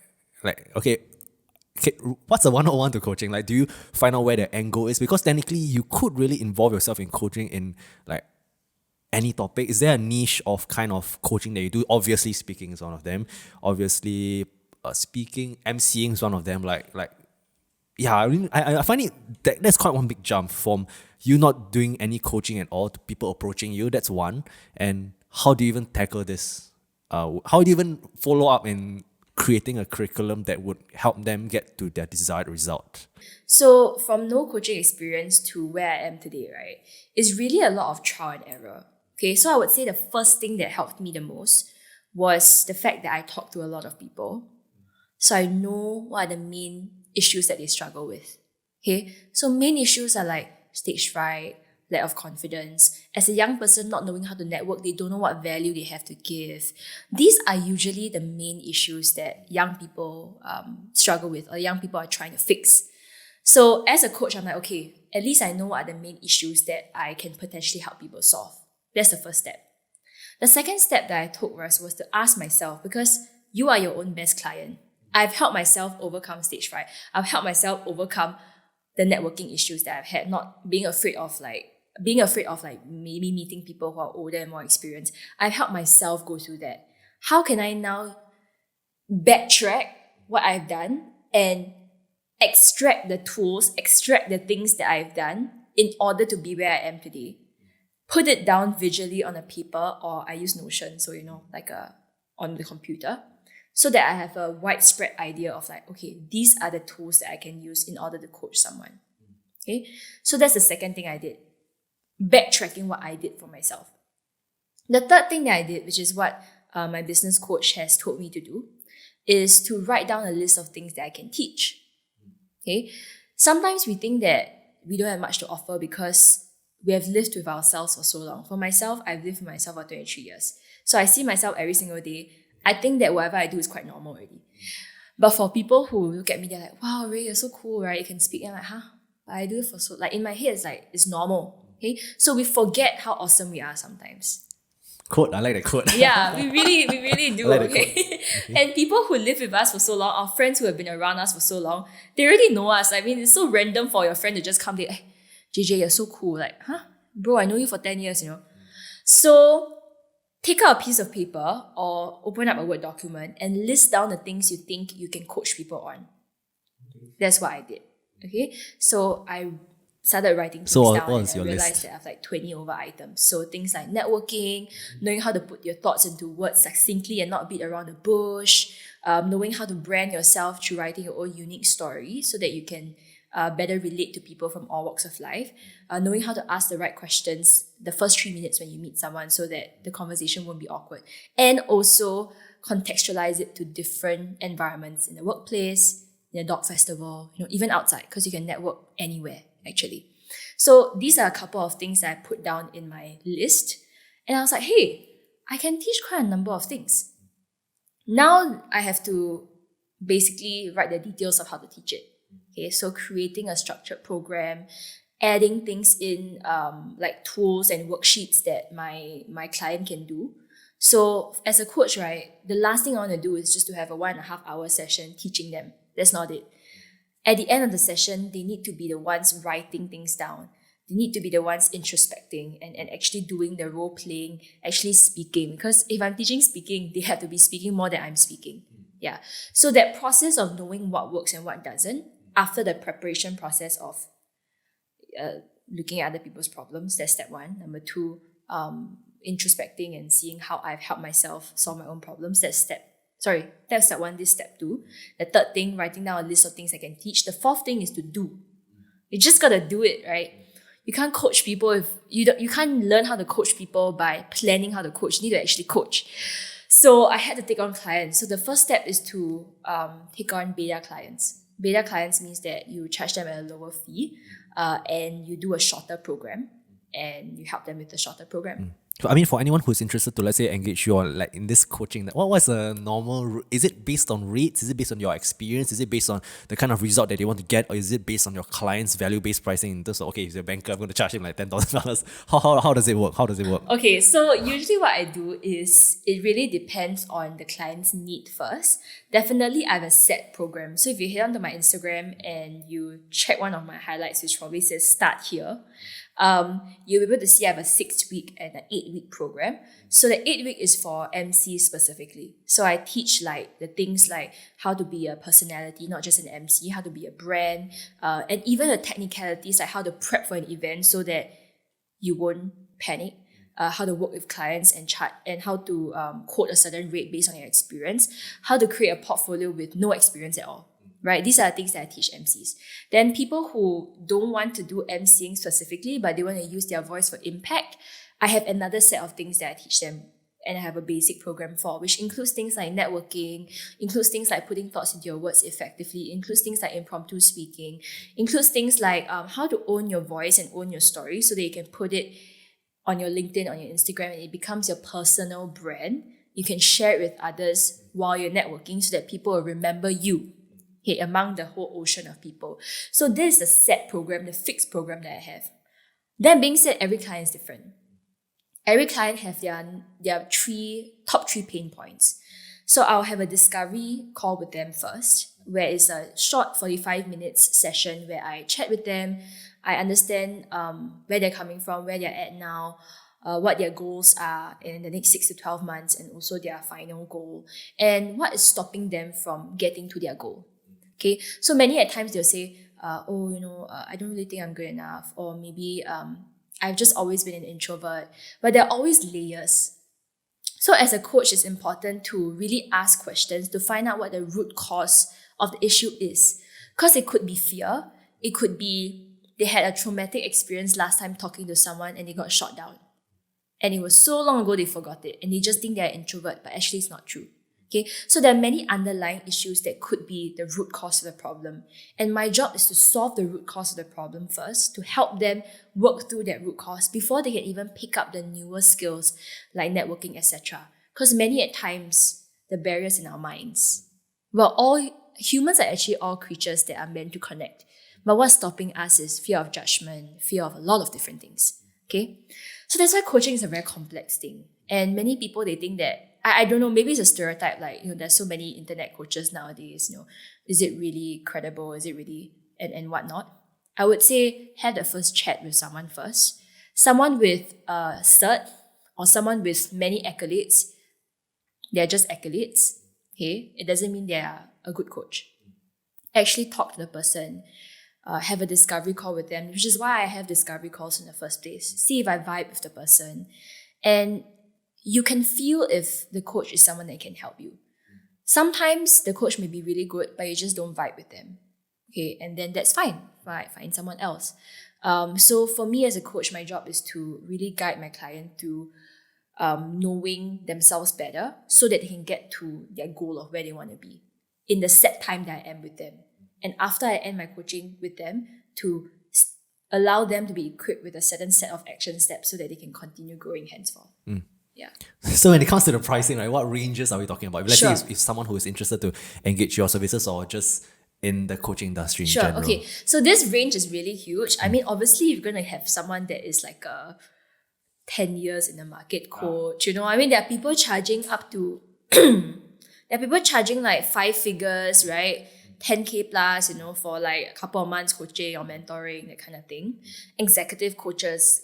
Like, okay, what's a 101 to coaching? Like, do you find out where the end goal is? Because technically, you could really involve yourself in coaching in like any topic. Is there a niche of kind of coaching that you do? Obviously, speaking is one of them. Obviously, speaking, emceeing is one of them. I find that's quite one big jump from you not doing any coaching at all to people approaching you. That's one. And how do you even tackle this? How do you even follow up in creating a curriculum that would help them get to their desired result? So from no coaching experience to where I am today, right, is really a lot of trial and error. Okay, so I would say the first thing that helped me the most was the fact that I talked to a lot of people. So I know what are the main issues that they struggle with. Okay, so main issues are like stage fright, lack of confidence. As a young person not knowing how to network, they don't know what value they have to give. These are usually the main issues that young people struggle with or young people are trying to fix. So as a coach, I'm like, okay, at least I know what are the main issues that I can potentially help people solve. That's the first step. The second step that I took was to ask myself, because you are your own best client. I've helped myself overcome stage fright. I've helped myself overcome the networking issues that I've had, not being afraid of maybe meeting people who are older and more experienced. I've helped myself go through that. How can I now backtrack what I've done and extract the tools, extract the things that I've done in order to be where I am today? Put it down visually on a paper, or I use Notion, so on the computer, so that I have a widespread idea of like, okay, these are the tools that I can use in order to coach someone. Okay, so that's the second thing I did. Backtracking what I did for myself. The third thing that I did, which is what my business coach has told me to do, is to write down a list of things that I can teach. Okay, sometimes we think that we don't have much to offer because we have lived with ourselves for so long. For myself, I've lived with myself for 23 years. So I see myself every single day. I think that whatever I do is quite normal already. But for people who look at me, they're like, wow, Ray, you're so cool, right? You can speak. And I'm like, huh? But I do it for so, like in my head, it's like, it's normal. Okay. So we forget how awesome we are sometimes. Quote, I like that quote. Yeah, we really do. I like that Okay. And people who live with us for so long, our friends who have been around us for so long, they already know us. I mean, it's so random for your friend to just come there, hey, JJ, you're so cool. Like, huh? Bro, I know you for 10 years, you know. So take out a piece of paper or open up a Word document and list down the things you think you can coach people on. That's what I did. Okay. So I started writing things So down what and was I your realized list? that I have like 20 over items. So things like networking, knowing how to put your thoughts into words succinctly and not beat around the bush, knowing how to brand yourself through writing your own unique story so that you can better relate to people from all walks of life, knowing how to ask the right questions the first 3 minutes when you meet someone so that the conversation won't be awkward, and also contextualize it to different environments in the workplace, in a dog festival, you know, even outside, because you can network anywhere actually. So these are a couple of things that I put down in my list, and I was like, hey, I can teach quite a number of things. Now I have to basically write the details of how to teach it. Okay, so creating a structured program, adding things in like tools and worksheets that my client can do. So as a coach, right, the last thing I want to do is just to have a 1.5 hour session teaching them. That's not it. At the end of the session, they need to be the ones writing things down. They need to be the ones introspecting and actually doing the role playing, actually speaking. Because if I'm teaching speaking, they have to be speaking more than I'm speaking. Yeah. So that process of knowing what works and what doesn't, after the preparation process of looking at other people's problems, that's step one. Number two, introspecting and seeing how I've helped myself solve my own problems. That's step one, this step two. The third thing, writing down a list of things I can teach. The fourth thing is to do. You just gotta do it, right? You can't coach people if you can't learn how to coach people by planning how to coach. You need to actually coach. So I had to take on clients. So the first step is to take on beta clients. Beta clients means that you charge them at a lower fee and you do a shorter program and you help them with the shorter program. So, I mean, for anyone who's interested to, let's say, engage you or like in this coaching, what's a normal, is it based on rates? Is it based on your experience? Is it based on the kind of result that they want to get? Or is it based on your client's value-based pricing in terms of, okay, if you're a banker, I'm going to charge him like $10,000. How does it work? How does it work? Okay, so usually what I do is it really depends on the client's need first. Definitely, I have a set program. So if you head onto my Instagram and you check one of my highlights, which probably says start here, you'll be able to see I have a 6-week and an 8-week program. So the 8-week is for emcees specifically. So I teach like the things like how to be a personality, not just an MC, how to be a brand, and even the technicalities like how to prep for an event so that you won't panic. How to work with clients and chart, and how to quote a certain rate based on your experience, how to create a portfolio with no experience at all. Right? These are the things that I teach MCs. Then people who don't want to do emceeing specifically, but they want to use their voice for impact, I have another set of things that I teach them and I have a basic program for, which includes things like networking, includes things like putting thoughts into your words effectively, includes things like impromptu speaking, includes things like how to own your voice and own your story so that you can put it on your LinkedIn, on your Instagram, and it becomes your personal brand. You can share it with others while you're networking so that people will remember you. Okay, among the whole ocean of people. So this is the set program, the fixed program that I have. That being said, every client is different. Every client have their top three pain points. So I'll have a discovery call with them first, where it's a short 45 minutes session where I chat with them. I understand where they're coming from, where they're at now, what their goals are in the next 6 to 12 months, and also their final goal, and what is stopping them from getting to their goal. Okay, so many at times they'll say, I don't really think I'm good enough, or maybe I've just always been an introvert, but there are always layers. So as a coach, it's important to really ask questions to find out what the root cause of the issue is. Because it could be fear, it could be they had a traumatic experience last time talking to someone and they got shot down. And it was so long ago they forgot it and they just think they're an introvert, but actually it's not true. Okay, so there are many underlying issues that could be the root cause of the problem. And my job is to solve the root cause of the problem first, to help them work through that root cause before they can even pick up the newer skills like networking, etc. Because many at times, the barriers in our minds. Well, all humans are actually all creatures that are meant to connect. But what's stopping us is fear of judgment, fear of a lot of different things. Okay? So that's why coaching is a very complex thing. And many people, they think that, I don't know, maybe it's a stereotype, like, there's so many internet coaches nowadays, is it really credible? Is it really, and whatnot? I would say have the first chat with someone first. Someone with a cert or someone with many accolades, they're just accolades. Okay? It doesn't mean they are a good coach. Actually talk to the person, have a discovery call with them, which is why I have discovery calls in the first place. See if I vibe with the person. And you can feel if the coach is someone that can help you. Sometimes the coach may be really good, but you just don't vibe with them. Okay, and then that's fine. Right, find someone else. So for me as a coach, my job is to really guide my client through knowing themselves better so that they can get to their goal of where they want to be in the set time that I am with them. And after I end my coaching with them, to allow them to be equipped with a certain set of action steps so that they can continue growing henceforth. Yeah. So when it comes to the pricing, right, what ranges are we talking about? Let's Sure. say if someone who is interested to engage your services or just in the coaching industry in Sure. general. Okay. So this range is really huge. I mean, obviously, you're going to have someone that is like a 10 years in the market coach. I mean, there are people charging up to, there are people charging like 5 figures, right? 10K plus, for like a couple of months coaching or mentoring, that kind of thing. Executive coaches,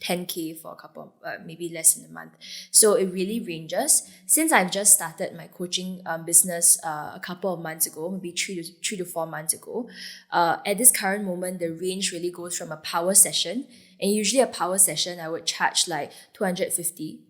10K for a couple, maybe less than a month. So it really ranges. Since I've just started my coaching business a couple of months ago, maybe 3 to 4 months ago, at this current moment, the range really goes from a power session. And usually a power session, I would charge like 250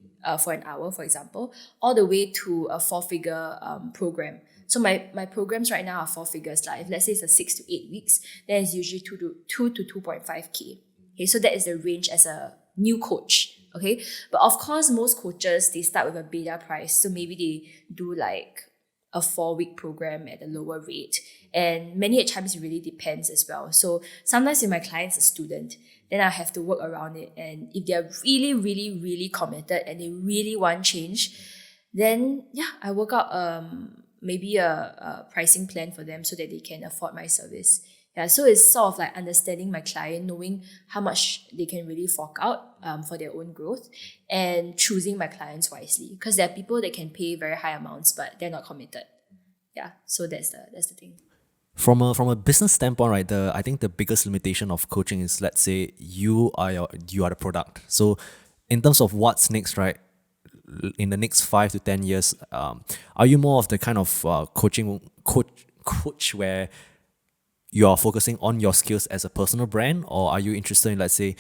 for an hour, for example, all the way to a 4-figure program. So my programs right now are 4 figures. Like if let's say it's a 6 to 8 weeks, then it's usually 2 to 2.5K. Okay, so that is the range as a new coach. Okay, but of course, most coaches, they start with a beta price. So maybe they do like a 4-week program at a lower rate. And many times it really depends as well. So sometimes if my client's a student, then I have to work around it. And if they're really, really, really committed and they really want change, then I work out maybe a pricing plan for them so that they can afford my service. Yeah, so it's sort of like understanding my client, knowing how much they can really fork out for their own growth, and choosing my clients wisely. Because there are people that can pay very high amounts, but they're not committed. Yeah, so that's the thing. From a business standpoint, right, I think the biggest limitation of coaching is, let's say you are the product. So in terms of what's next, right, in the next 5 to 10 years, are you more of the kind of coach where you are focusing on your skills as a personal brand, or are you interested in, let's say,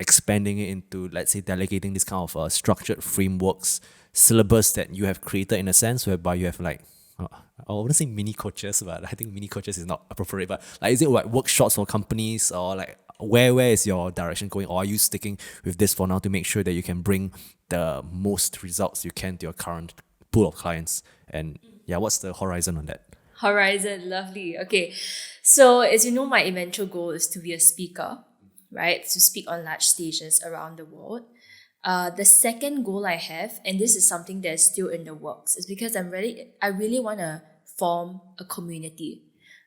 expanding it into, let's say, delegating this kind of structured frameworks, syllabus that you have created in a sense, whereby you have like, I wouldn't say mini coaches, but I think mini coaches is not appropriate, but like, is it like workshops for companies, or like where is your direction going, or are you sticking with this for now to make sure that you can bring the most results you can to your current pool of clients? And what's the horizon on that? Horizon, lovely. Okay, so as you know, my eventual goal is to be a speaker, right? To speak on large stages around the world. The second goal I have, and this is something that's still in the works, is because I really want to form a community.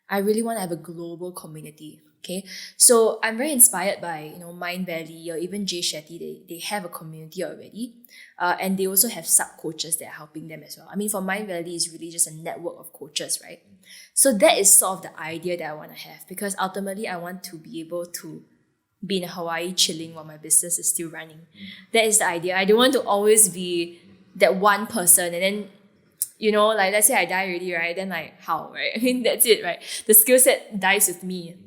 I really want to have a global community. Okay, so I'm very inspired by Mind Valley or even Jay Shetty. They have a community already, and they also have sub coaches that are helping them as well. I mean, for Mind Valley, is really just a network of coaches, right? So that is sort of the idea that I want to have, because ultimately I want to be able to be in Hawaii chilling while my business is still running. That is the idea. I don't want to always be that one person and then like let's say I die already, right? Then like how, right? I mean, that's it, right? The skill set dies with me.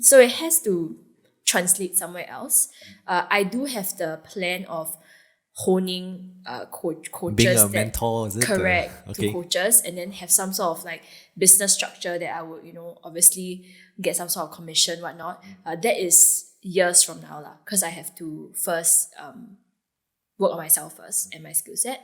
So it has to translate somewhere else. I do have the plan of honing coaches. Being a mentor, is it? Correct, Okay. to coaches, and then have some sort of like business structure that I would, obviously get some sort of commission, whatnot. That is years from now, because I have to first work on myself first and my skill set.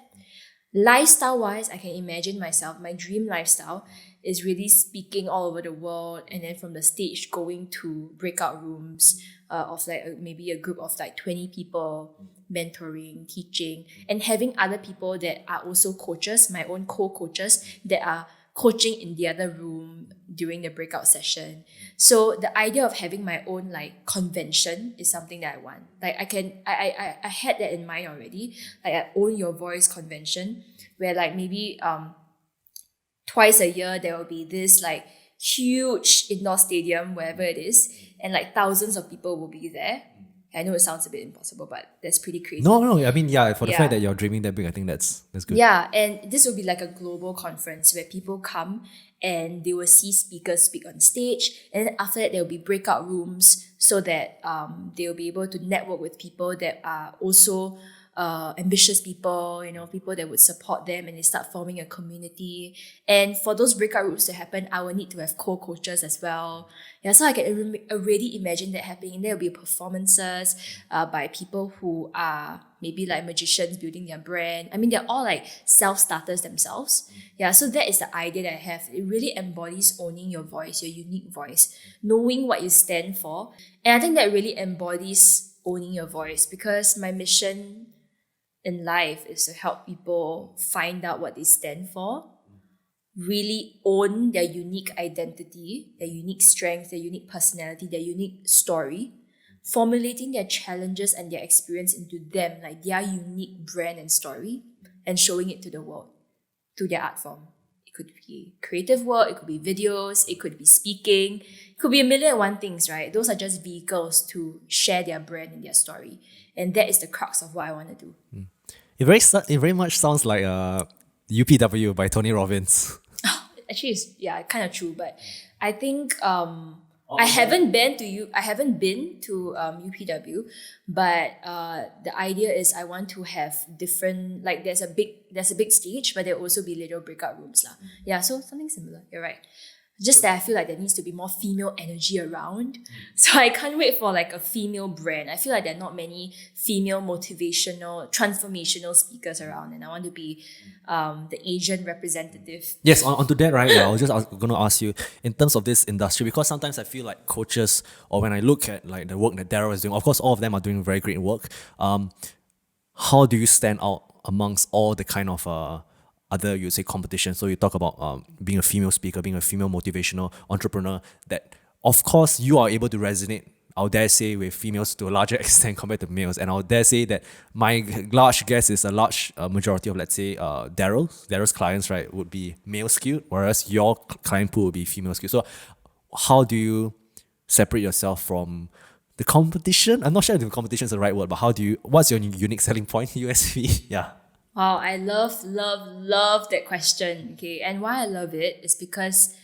Lifestyle wise, I can imagine myself, my dream lifestyle is really speaking all over the world, and then from the stage going to breakout rooms of like maybe a group of like 20 people, mentoring, teaching, and having other people that are also coaches, my own co-coaches that are coaching in the other room during the breakout session. So the idea of having my own like convention is something that I want. Like I had that in mind already. Like I own your voice convention, where like maybe twice a year there will be this like huge indoor stadium, wherever it is, and like thousands of people will be there. I know it sounds a bit impossible, but that's pretty crazy. No. I mean, yeah, for the fact Yeah. that you're dreaming that big, I think that's good. Yeah, and this will be like a global conference where people come and they will see speakers speak on stage, and then after that there will be breakout rooms so that they will be able to network with people that are also ambitious people, people that would support them, and they start forming a community. And for those breakout rooms to happen, I will need to have co-coaches as well. Yeah, so I can already imagine that happening. There will be performances by people who are maybe like magicians building their brand. I mean, they're all like self-starters themselves. Yeah, so that is the idea that I have. It really embodies owning your voice, your unique voice, knowing what you stand for. And I think that really embodies owning your voice, because my mission in life is to help people find out what they stand for, really own their unique identity, their unique strengths, their unique personality, their unique story, formulating their challenges and their experience into them, like their unique brand and story, and showing it to the world through their art form. It could be creative work, it could be videos, it could be speaking, it could be a million and one things, right? Those are just vehicles to share their brand and their story. And that is the crux of what I want to do. It very much sounds like UPW by Tony Robbins. Actually, it's, yeah, kind of true. But I think I haven't been to UPW, but the idea is I want to have different, like there's a big stage, but there will also be little breakout rooms lah. Yeah, so something similar. You're right. Just that I feel like there needs to be more female energy around. So I can't wait for like a female brand. I feel like there are not many female motivational, transformational speakers around, and I want to be the Asian representative. Yes, onto that, right? Yeah, I was just going to ask you in terms of this industry, because sometimes I feel like coaches, or when I look at like the work that Daryl is doing, of course, all of them are doing very great work. How do you stand out amongst all the kind of other, you say, competition? So you talk about being a female speaker, being a female motivational entrepreneur, that of course you are able to resonate, I'll dare say, with females to a larger extent compared to males. And I'll dare say that my large guess is a large majority of, let's say, Daryl's clients, right, would be male skewed, whereas your client pool would be female skewed. So how do you separate yourself from the competition? I'm not sure if the competition is the right word, but what's your unique selling point, USP? Yeah. Wow, I love that question. Okay, and why I love it is because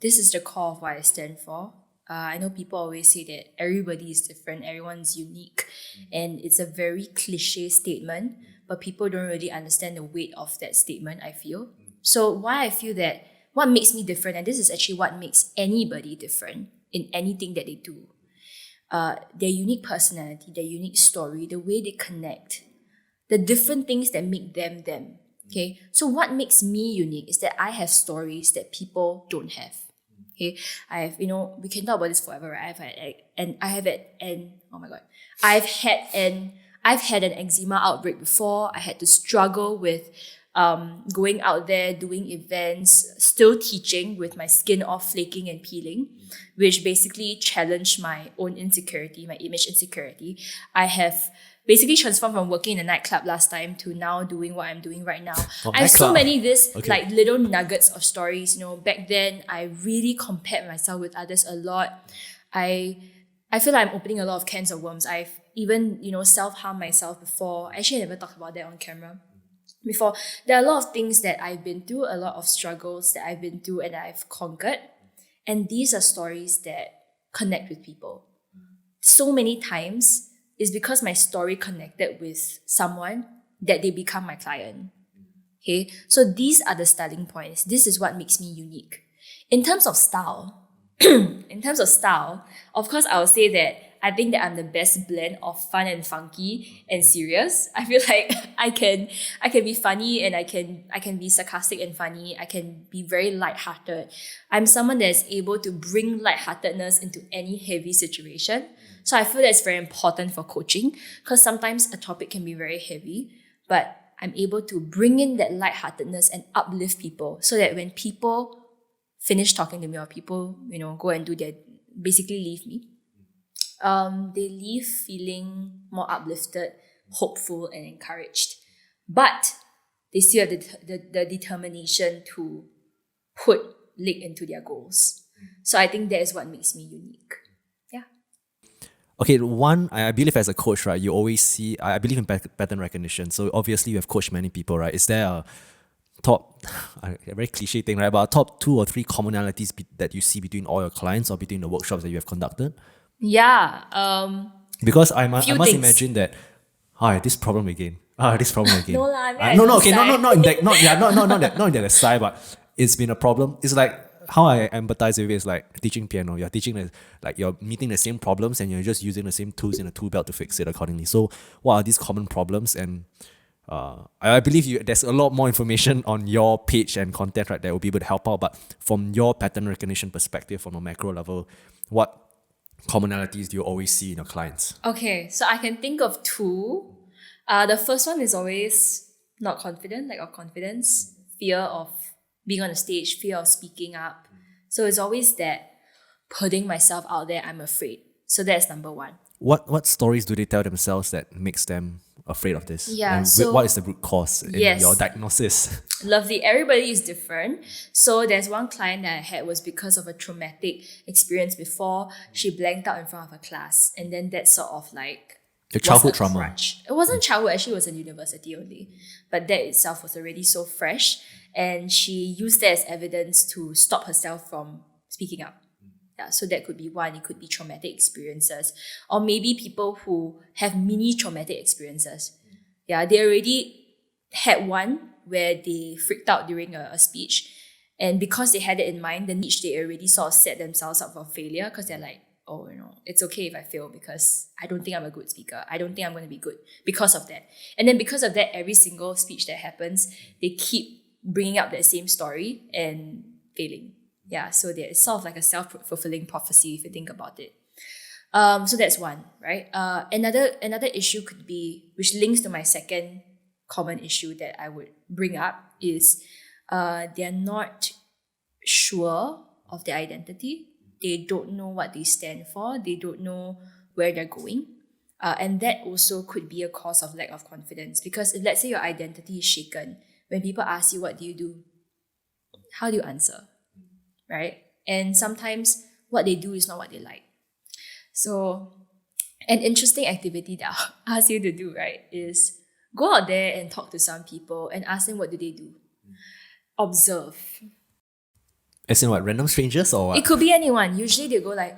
this is the core of what I stand for. I know people always say that everybody is different, everyone's unique, and it's a very cliche statement, but people don't really understand the weight of that statement, I feel. So why I feel that what makes me different, and this is actually what makes anybody different in anything that they do, their unique personality, their unique story, the way they connect, the different things that make them them. Okay, so what makes me unique is that I have stories that people don't have. Okay, I have, we can talk about this forever, right? I've had an eczema outbreak before. I had to struggle with going out there, doing events, still teaching with my skin all flaking and peeling, which basically challenged my own insecurity, my image insecurity. I have basically transformed from working in a nightclub last time to now doing what I'm doing right now. I have so many like little nuggets of stories. Back then I really compared myself with others a lot. I feel like I'm opening a lot of cans of worms. I've even, self-harmed myself before. Actually, I never talked about that on camera before. There are a lot of things that I've been through, a lot of struggles that I've been through and I've conquered. And these are stories that connect with people. So many times, is because my story connected with someone that they become my client. Okay, so these are the starting points. This is what makes me unique. In terms of style, of course, I would say that I think that I'm the best blend of fun and funky and serious. I feel like I can be funny and I can be sarcastic and funny. I can be very lighthearted. I'm someone that's able to bring lightheartedness into any heavy situation. So I feel that's very important for coaching because sometimes a topic can be very heavy, but I'm able to bring in that lightheartedness and uplift people so that when people finish talking to me or people, go and do their, basically leave me, they leave feeling more uplifted, hopeful and encouraged. But they still have the determination to put leg into their goals. So I think that is what makes me unique. Yeah. Okay, one, I believe as a coach, right, you always see, I believe in pattern recognition. So obviously you have coached many people, right? Is there a top, a very cliche thing, right? But top 2 or 3 commonalities that you see between all your clients or between the workshops that you have conducted? Yeah. Because I must things. imagine that, this problem again. This problem again. No lah, I mean, okay, not in that, not in that side, but it's been a problem. It's like how I empathize with it is like teaching piano. You're teaching you're meeting the same problems and you're just using the same tools in a tool belt to fix it accordingly. So what are these common problems? And I believe there's a lot more information on your page and content, right, that will be able to help out. But from your pattern recognition perspective, from a macro level, what commonalities do you always see in your clients? Okay, so I can think of 2. The first one is always not confident, lack of confidence, fear of being on a stage, fear of speaking up. So it's always that putting myself out there, I'm afraid. So that's number 1. What stories do they tell themselves that makes them afraid of this? Yeah, and so what is the root cause in yes. your diagnosis? Lovely. Everybody is different. So there's one client that I had was because of a traumatic experience before. She blanked out in front of her class. And then that sort of like Your childhood was a trauma. crutch. It wasn't childhood, actually it was in university only. But that itself was already so fresh. And she used that as evidence to stop herself from speaking up. Yeah, so that could be one. It could be traumatic experiences. Or maybe people who have mini traumatic experiences. Yeah, they already had one where they freaked out during a speech. And because they had it in mind, then each they already sort of set themselves up for failure because they're like, oh, it's okay if I fail because I don't think I'm a good speaker. I don't think I'm going to be good because of that. And then because of that, every single speech that happens, they keep bringing up that same story and failing. Yeah, so it's sort of like a self-fulfilling prophecy if you think about it. So that's one, right? Another issue could be, which links to my second common issue that I would bring up is they're not sure of their identity. They don't know what they stand for. They don't know where they're going. And that also could be a cause of lack of confidence. Because if, let's say, your identity is shaken, when people ask you, what do you do? How do you answer? Right? And sometimes what they do is not what they like. So an interesting activity that I'll ask you to do, right, is go out there and talk to some people and ask them what do they do. Observe. As in what, random strangers or what? It could be anyone. Usually they go like,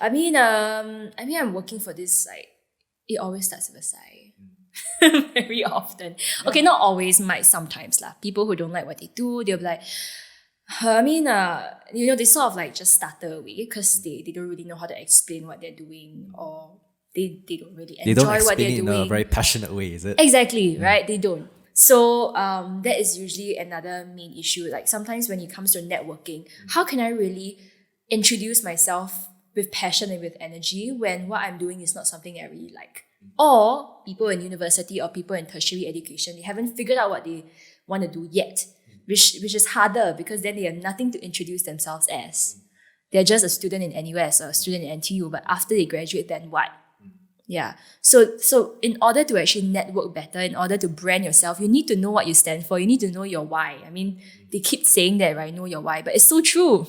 I'm working for this, like, it always starts with a sigh. Very often. Okay, not always, might sometimes lah. People who don't like what they do, they'll be like, they sort of like just stutter away because they don't really know how to explain what they're doing, or they don't really enjoy what they're doing. They don't explain it in a very passionate way, is it? Exactly, right? They don't. So that is usually another main issue. Like sometimes when it comes to networking, how can I really introduce myself with passion and with energy when what I'm doing is not something I really like? Or people in university or people in tertiary education, they haven't figured out what they want to do yet, which is harder because then they have nothing to introduce themselves as. They're just a student in NUS or a student in NTU, but after they graduate, then what? Yeah. So in order to actually network better, in order to brand yourself, you need to know what you stand for. You need to know your why. I mean, they keep saying that, right? Know your why, but it's so true.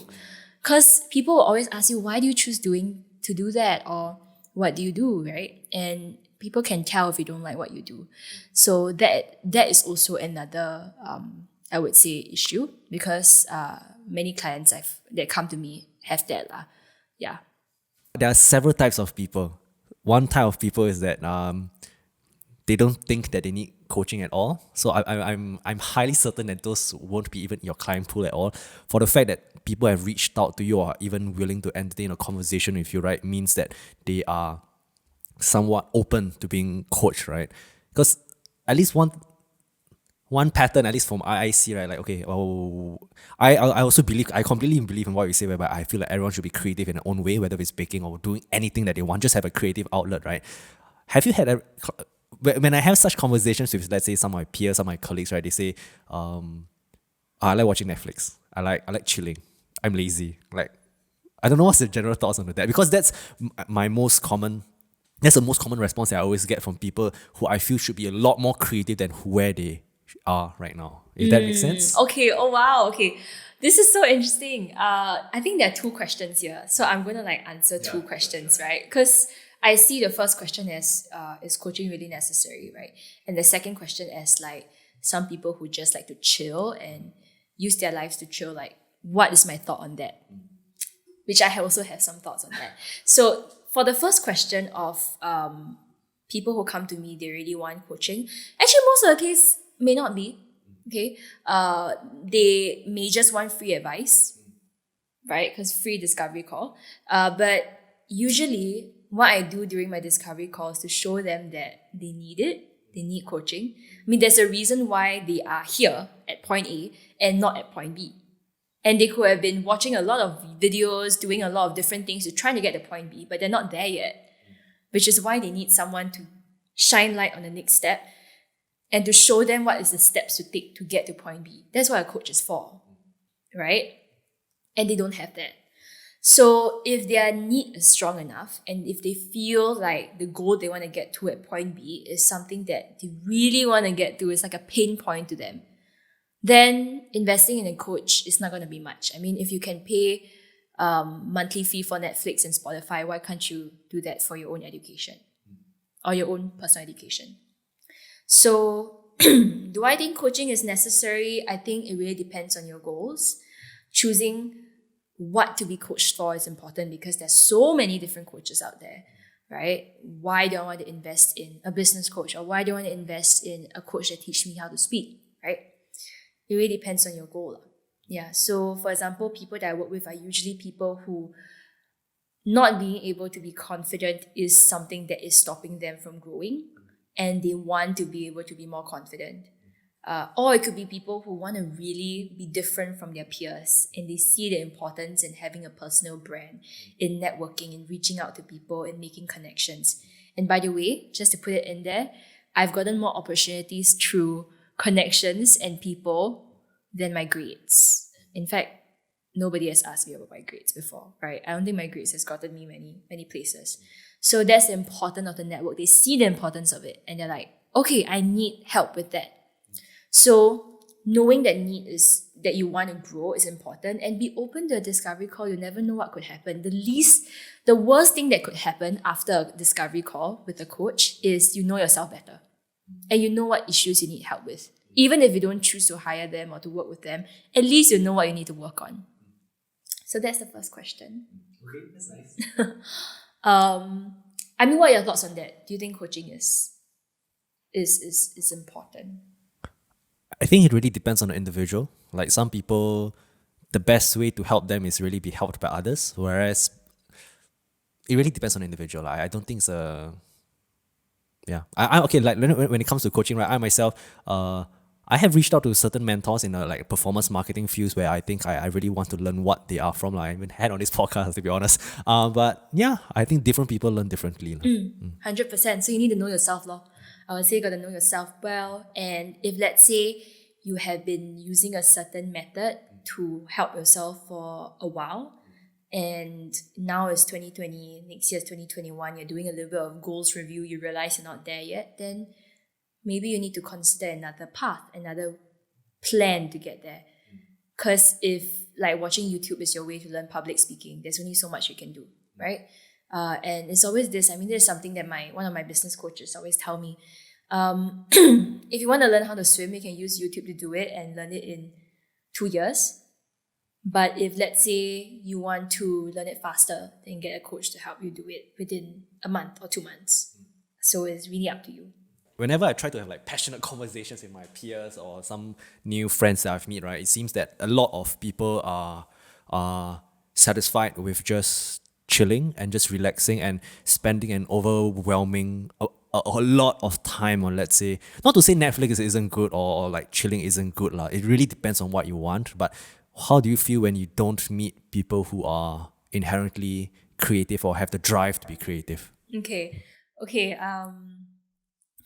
Because people will always ask you, why do you choose to do that? Or what do you do, right? And people can tell if you don't like what you do. So that is also another, I would say, issue because many clients that come to me have that. Yeah. There are several types of people. One type of people is that they don't think that they need coaching at all. So I'm highly certain that those won't be even your client pool at all. For the fact that people have reached out to you or are even willing to entertain a conversation with you, right, means that they are somewhat open to being coached, right? Because at least one pattern, at least from I see, right? Like, okay, I also believe, I completely believe in what you say, whereby I feel like everyone should be creative in their own way, whether it's baking or doing anything that they want, just have a creative outlet, right? Have you had when I have such conversations with, let's say, some of my peers, some of my colleagues, right? They say, I like watching Netflix. I like chilling. I'm lazy. Like, I don't know what's the general thoughts on that, because that's my most common. That's the most common response that I always get from people who I feel should be a lot more creative than where they are right now. If that makes sense. Okay. Oh wow. Okay. This is so interesting. I think there are two questions here, so I'm gonna answer two questions, right? Because I see the first question as is coaching really necessary, right? And the second question as some people who just like to chill and use their lives to chill. Like, what is my thought on that? Which I also have some thoughts on that. So for the first question of people who come to me, they really want coaching. Actually, most of the case may not be. Okay, they may just want free advice, right? Because free discovery call. But usually, what I do during my discovery call is to show them that they need it. They need coaching. I mean, there's a reason why they are here at point A and not at point B. And they could have been watching a lot of videos, doing a lot of different things to try to get to point B, but they're not there yet. Which is why they need someone to shine light on the next step and to show them what is the steps to take to get to point B. That's what a coach is for, right? And they don't have that. So if their need is strong enough and if they feel like the goal they want to get to at point B is something that they really want to get to, it's like a pain point to them, then investing in a coach is not going to be much. I mean, if you can pay monthly fee for Netflix and Spotify, why can't you do that for your own education or your own personal education? So do I think coaching is necessary? I think it really depends on your goals. Choosing what to be coached for is important because there's so many different coaches out there, right? Why do I want to invest in a business coach, or why do I want to invest in a coach that teach me how to speak, right? It really depends on your goal. Yeah. So for example, people that I work with are usually people who not being able to be confident is something that is stopping them from growing, and they want to be able to be more confident. Or it could be people who want to really be different from their peers and they see the importance in having a personal brand, in networking, in reaching out to people and making connections. And by the way, just to put it in there, I've gotten more opportunities through connections and people than my grades. In fact, nobody has asked me about my grades before, right? I don't think my grades has gotten me many places. So that's the importance of the network. They see the importance of it and they're like, okay, I need help with that. So knowing that need is that you want to grow is important, and be open to a discovery call. You never know what could happen. The worst thing that could happen after a discovery call with a coach is you know yourself better and you know what issues you need help with. Even if you don't choose to hire them or to work with them, at least you know what you need to work on. So that's the first question. Okay, that's nice. I mean, what are your thoughts on that? Do you think coaching is important? I think it really depends on the individual. Like, some people, the best way to help them is really be helped by others, whereas it really depends on the individual. I don't think it's a... Yeah. Okay, like when it comes to coaching, right, I myself, I have reached out to certain mentors in like performance marketing fields where I think I really want to learn what they are from. Like, I haven't had on this podcast, to be honest. But yeah, I think different people learn differently. 100%. So you need to know yourself, lor. I would say you got to know yourself well. And if, let's say, you have been using a certain method to help yourself for a while, and now it's 2020, next year is 2021, you're doing a little bit of goals review, you realize you're not there yet, then maybe you need to consider another path, another plan to get there. Because if like watching YouTube is your way to learn public speaking, there's only so much you can do, right? And it's always this. I mean, there's something that one of my business coaches always tell me. If you want to learn how to swim, you can use YouTube to do it and learn it in 2 years. But if, let's say, you want to learn it faster, then get a coach to help you do it within a month or 2 months. So it's really up to you. whenever I try to have like passionate conversations with my peers or some new friends that I've met, right, it seems that a lot of people are satisfied with just chilling and just relaxing and spending an overwhelming a lot of time on, let's say, not to say Netflix isn't good or like chilling isn't good lah. It really depends on what you want. But how do you feel when you don't meet people who are inherently creative or have the drive to be creative? Okay.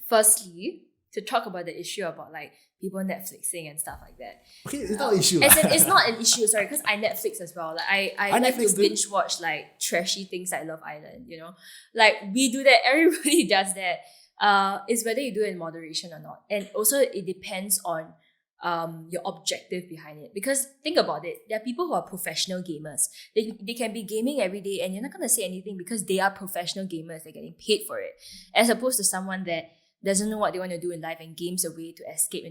Firstly, to talk about the issue about like people Netflixing and stuff like that. Okay, it's not an issue. It's not an issue, sorry, because I Netflix as well. Like I like Netflix to too. binge watch like trashy things like Love Island, you know? Like we do that, everybody does that. It's whether you do it in moderation or not. And also it depends on your objective behind it. Because think about it, there are people who are professional gamers. They can be gaming every day and you're not gonna say anything because they are professional gamers, they're getting paid for it. As opposed to someone that doesn't know what they want to do in life and games a way to escape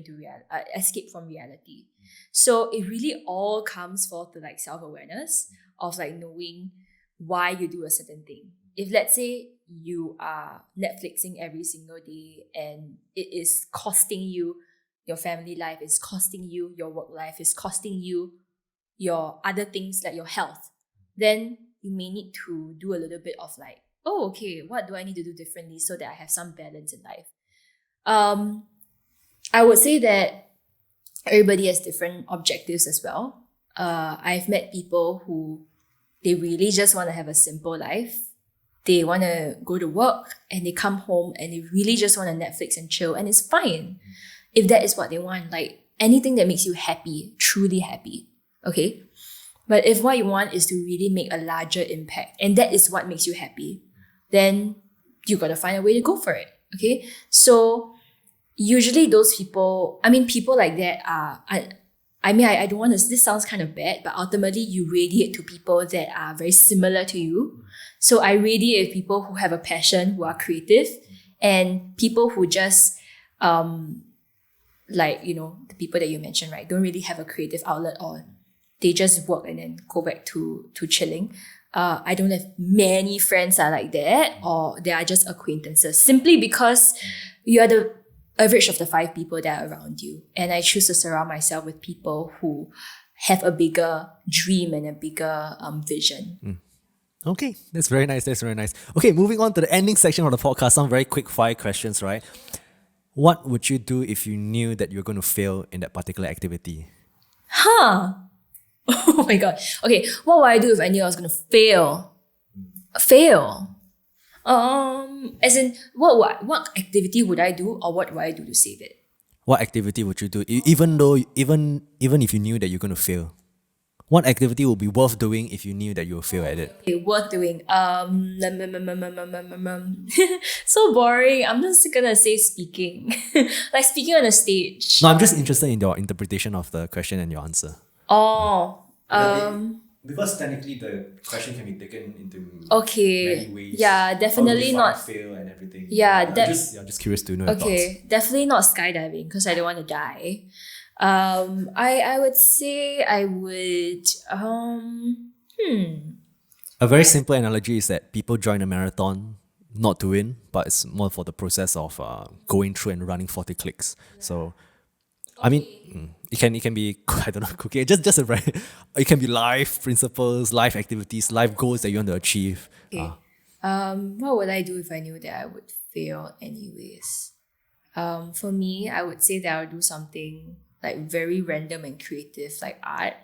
escape from reality. So it really all comes forth to like self-awareness of like knowing why you do a certain thing. If let's say you are Netflixing every single day and it is costing you your family life, it's costing you your work life, it's costing you your other things like your health, then you may need to do a little bit of like, oh, okay, what do I need to do differently so that I have some balance in life? I would say that everybody has different objectives as well. I've met people who they really just want to have a simple life. They want to go to work and they come home and they really just want to Netflix and chill, and it's fine if that is what they want. Like anything that makes you happy, truly happy, okay? But if what you want is to really make a larger impact and that is what makes you happy, then you got to find a way to go for it, okay? So usually those people, people like that are, I don't want to, this sounds kind of bad, but ultimately you radiate to people that are very similar to you. So I radiate with people who have a passion, who are creative, and people who just, like, you know, the people that you mentioned, right, don't really have a creative outlet or they just work and then go back to chilling. I don't have many friends that are like that, or they are just acquaintances, simply because you are the average of the 5 people that are around you. And I choose to surround myself with people who have a bigger dream and a bigger vision. Okay, that's very nice. Okay, moving on to the ending section of the podcast, some very quick fire questions, right? What would you do if you knew that you're going to fail in that particular activity? Oh my god. Okay, what would I do if I knew I was gonna fail? Fail. As in, what activity would I do, or what would I do to save it? What activity would you do, even if you knew that you're going to fail? What activity would be worth doing if you knew that you will fail at it? Okay, worth doing. So boring. I'm just gonna say speaking, like speaking on a stage. No, I'm just interested in your interpretation of the question and your answer. Oh, Because technically the question can be taken into okay. many ways. Yeah, definitely not. Fail and everything. Yeah, I'm just curious to know your thoughts. Okay, definitely not skydiving because I don't want to die. I would say I would A very simple analogy is that people join a marathon not to win, but it's more for the process of going through and running 40 clicks. So, I mean, it can be, I don't know, cooking. Just a very, it can be life principles, life activities, life goals that you want to achieve. Okay. What would I do if I knew that I would fail anyways? For me, I would say that I would do something like very random and creative, like art.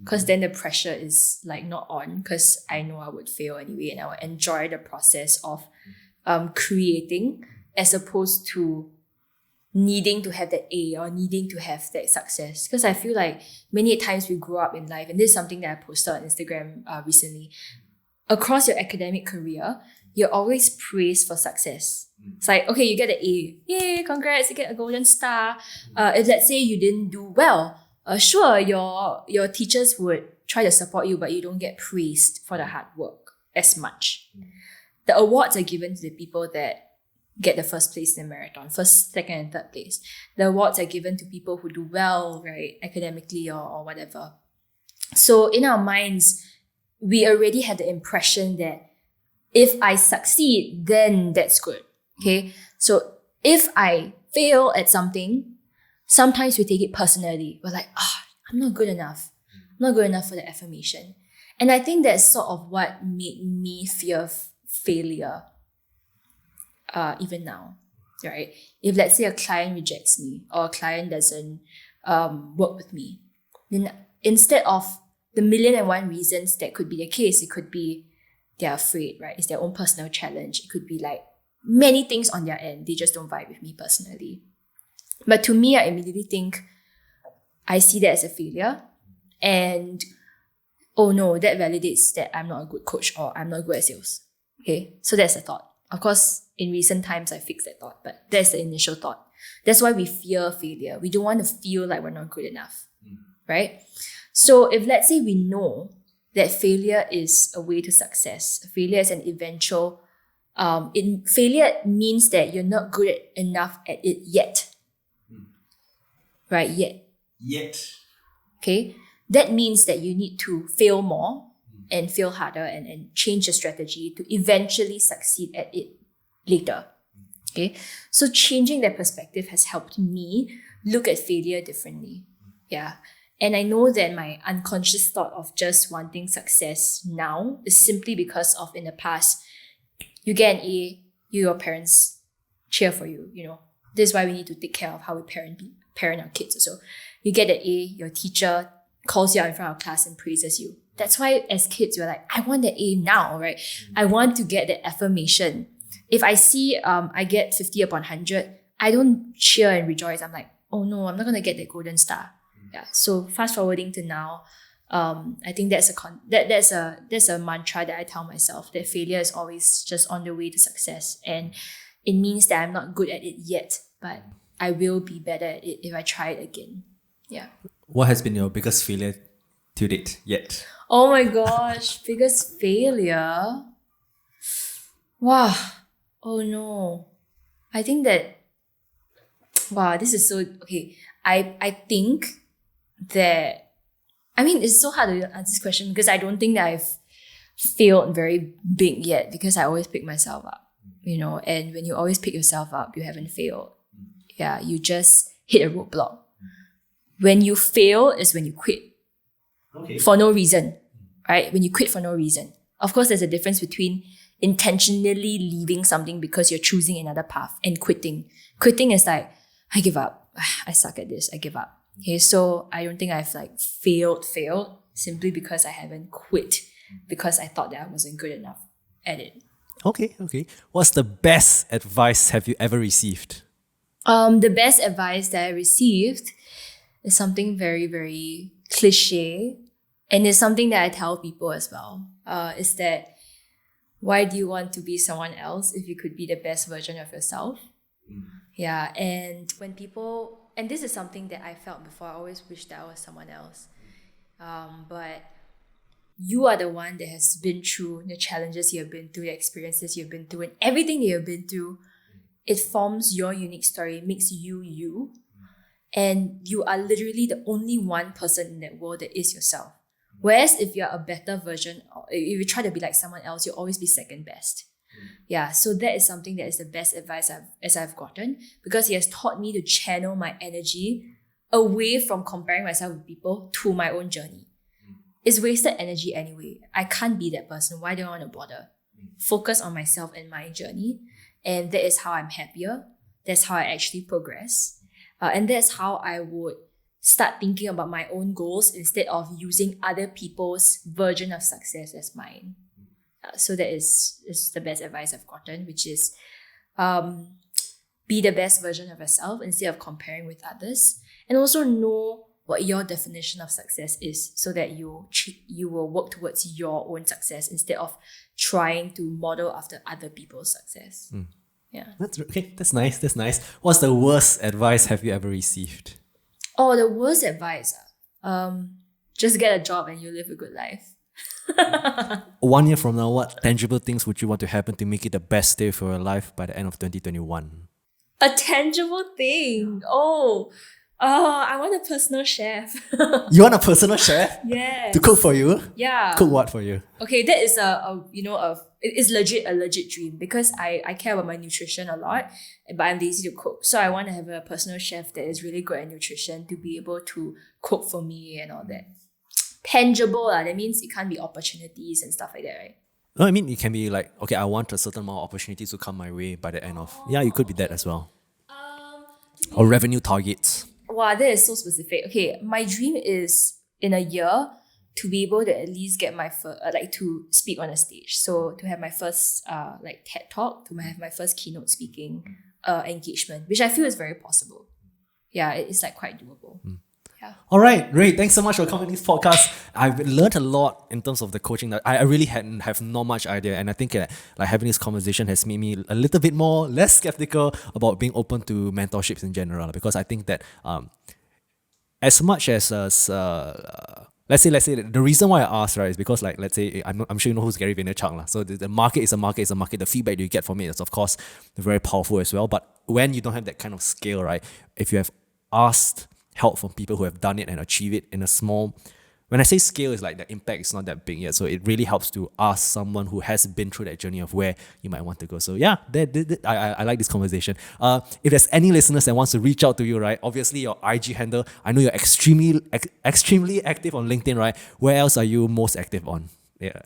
Because then the pressure is like not on, because I know I would fail anyway and I would enjoy the process of creating, as opposed to needing to have that A or needing to have that success. Because I feel like many times we grow up in life, and this is something that I posted on Instagram recently, across your academic career, you're always praised for success. It's like, okay, you get an A. Yay, congrats, you get a golden star. If let's say you didn't do well, sure, your teachers would try to support you, but you don't get praised for the hard work as much. The awards are given to the people that get the first place in the marathon, first, second, and third place. The awards are given to people who do well, right, academically or whatever. So in our minds, we already had the impression that if I succeed, then that's good. Okay, so If I fail at something, sometimes we take it personally. We're like, I'm not good enough. I'm not good enough for the affirmation. And I think that's sort of what made me fear failure even now, right? If let's say a client rejects me or a client doesn't work with me, then instead of the million and one reasons that could be the case, it could be they're afraid, right? It's their own personal challenge. It could be like many things on their end. They just don't vibe with me personally. But to me, I immediately think I see that as a failure. And oh no, that validates that I'm not a good coach or I'm not good at sales. Okay, so that's the thought. Of course, in recent times, I fixed that thought, but that's the initial thought. That's why we fear failure. We don't want to feel like we're not good enough, right? So if let's say we know that failure is a way to success, failure is an eventual, failure means that you're not good enough at it yet, right? Yet. Okay, that means that you need to fail more and fail harder and change your strategy to eventually succeed at it later. Okay, so changing that perspective has helped me look at failure differently. Yeah. And I know that my unconscious thought of just wanting success now is simply because of in the past, you get an A, your parents cheer for you, you know. This is why we need to take care of how we parent our kids also. You get an A, your teacher calls you out in front of class and praises you. That's why as kids, you're like, I want the A now, right? I want to get the affirmation. If I see I get 50 upon 100, I don't cheer and rejoice. I'm like, oh no, I'm not going to get the golden star. Yeah. So fast forwarding to now, I think that's a mantra that I tell myself, that failure is always just on the way to success. And it means that I'm not good at it yet, but I will be better at it if I try it again. Yeah. What has been your biggest failure to date yet? Oh my gosh, biggest failure. Wow. Oh no. I think that, wow, this is so, okay. I think that, I mean, it's so hard to answer this question because I don't think that I've failed very big yet because I always pick myself up, you know, and when you always pick yourself up, you haven't failed. Yeah, you just hit a roadblock. When you fail is when you quit. Okay. For no reason, right? When you quit for no reason. Of course, there's a difference between intentionally leaving something because you're choosing another path and quitting. Quitting is like, I give up. I suck at this. I give up. Okay, so I don't think I've like failed simply because I haven't quit because I thought that I wasn't good enough at it. Okay. What's the best advice have you ever received? The best advice that I received is something very, very cliche, and it's something that I tell people as well. Is that why do you want to be someone else if you could be the best version of yourself? Yeah, and when people, and this is something that I felt before, I always wished that I was someone else. But you are the one that has been through the challenges you have been through, the experiences you've been through, and everything that you've been through. It forms your unique story, it makes you you. And you are literally the only one person in that world that is yourself. Whereas if you're a better version, or if you try to be like someone else, you'll always be second best. Yeah, so that is something that is the best advice I've gotten, because it has taught me to channel my energy away from comparing myself with people to my own journey. It's wasted energy anyway. I can't be that person. Why do I want to bother? Focus on myself and my journey. And that is how I'm happier. That's how I actually progress. And that's how I would start thinking about my own goals instead of using other people's version of success as mine. So that is the best advice I've gotten, which is be the best version of yourself instead of comparing with others. And also know what your definition of success is so that you will work towards your own success instead of trying to model after other people's success. Yeah. That's nice. What's the worst advice have you ever received? Oh, the worst advice? Just get a job and you live a good life. 1 year from now, what tangible things would you want to happen to make it the best day for your life by the end of 2021? A tangible thing? Oh, Oh, I want a personal chef. You want a personal chef Yes. to cook for you? Yeah. Cook what for you? Okay, that is it's legit a legit dream because I care about my nutrition a lot, but I'm lazy to cook. So I want to have a personal chef that is really good at nutrition to be able to cook for me and all that. Tangible, that means it can't be opportunities and stuff like that, right? No, I mean, it can be like, okay, I want a certain amount of opportunities to come my way by the end of. Yeah, it could be that as well. Or revenue targets. Wow, that is so specific. Okay, my dream is in a year to be able to at least get my first, to speak on a stage. So to have my first TED talk, to have my first keynote speaking engagement, which I feel is very possible. Yeah, it's like quite doable. Yeah. All right, great. Thanks so much for coming to this podcast. I've learned a lot in terms of the coaching that I really have not much idea, and I think like having this conversation has made me a little bit less skeptical about being open to mentorships in general. Because I think that as much as let's say the reason why I asked, right, is because like let's say I'm sure you know who's Gary Vaynerchuk lah. So the market is a market. The feedback you get from it is of course very powerful as well. But when you don't have that kind of scale, right, if you have asked help from people who have done it and achieve it in a small, when I say scale, is like the impact is not that big yet. So it really helps to ask someone who has been through that journey of where you might want to go. So yeah, I like this conversation. If there's any listeners that wants to reach out to you, right, obviously your IG handle, I know you're extremely active on LinkedIn, right? Where else are you most active on? Yeah.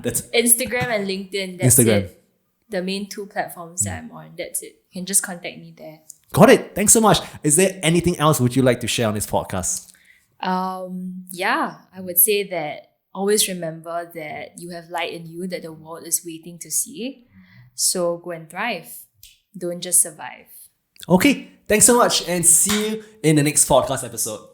That's Instagram and LinkedIn, that's Instagram. it. The main two platforms that I'm on, that's it. You can just contact me there. Got it. Thanks so much. Is there anything else would you like to share on this podcast? Yeah, I would say that always remember that you have light in you that the world is waiting to see. So go and thrive. Don't just survive. Okay. Thanks so much and see you in the next podcast episode.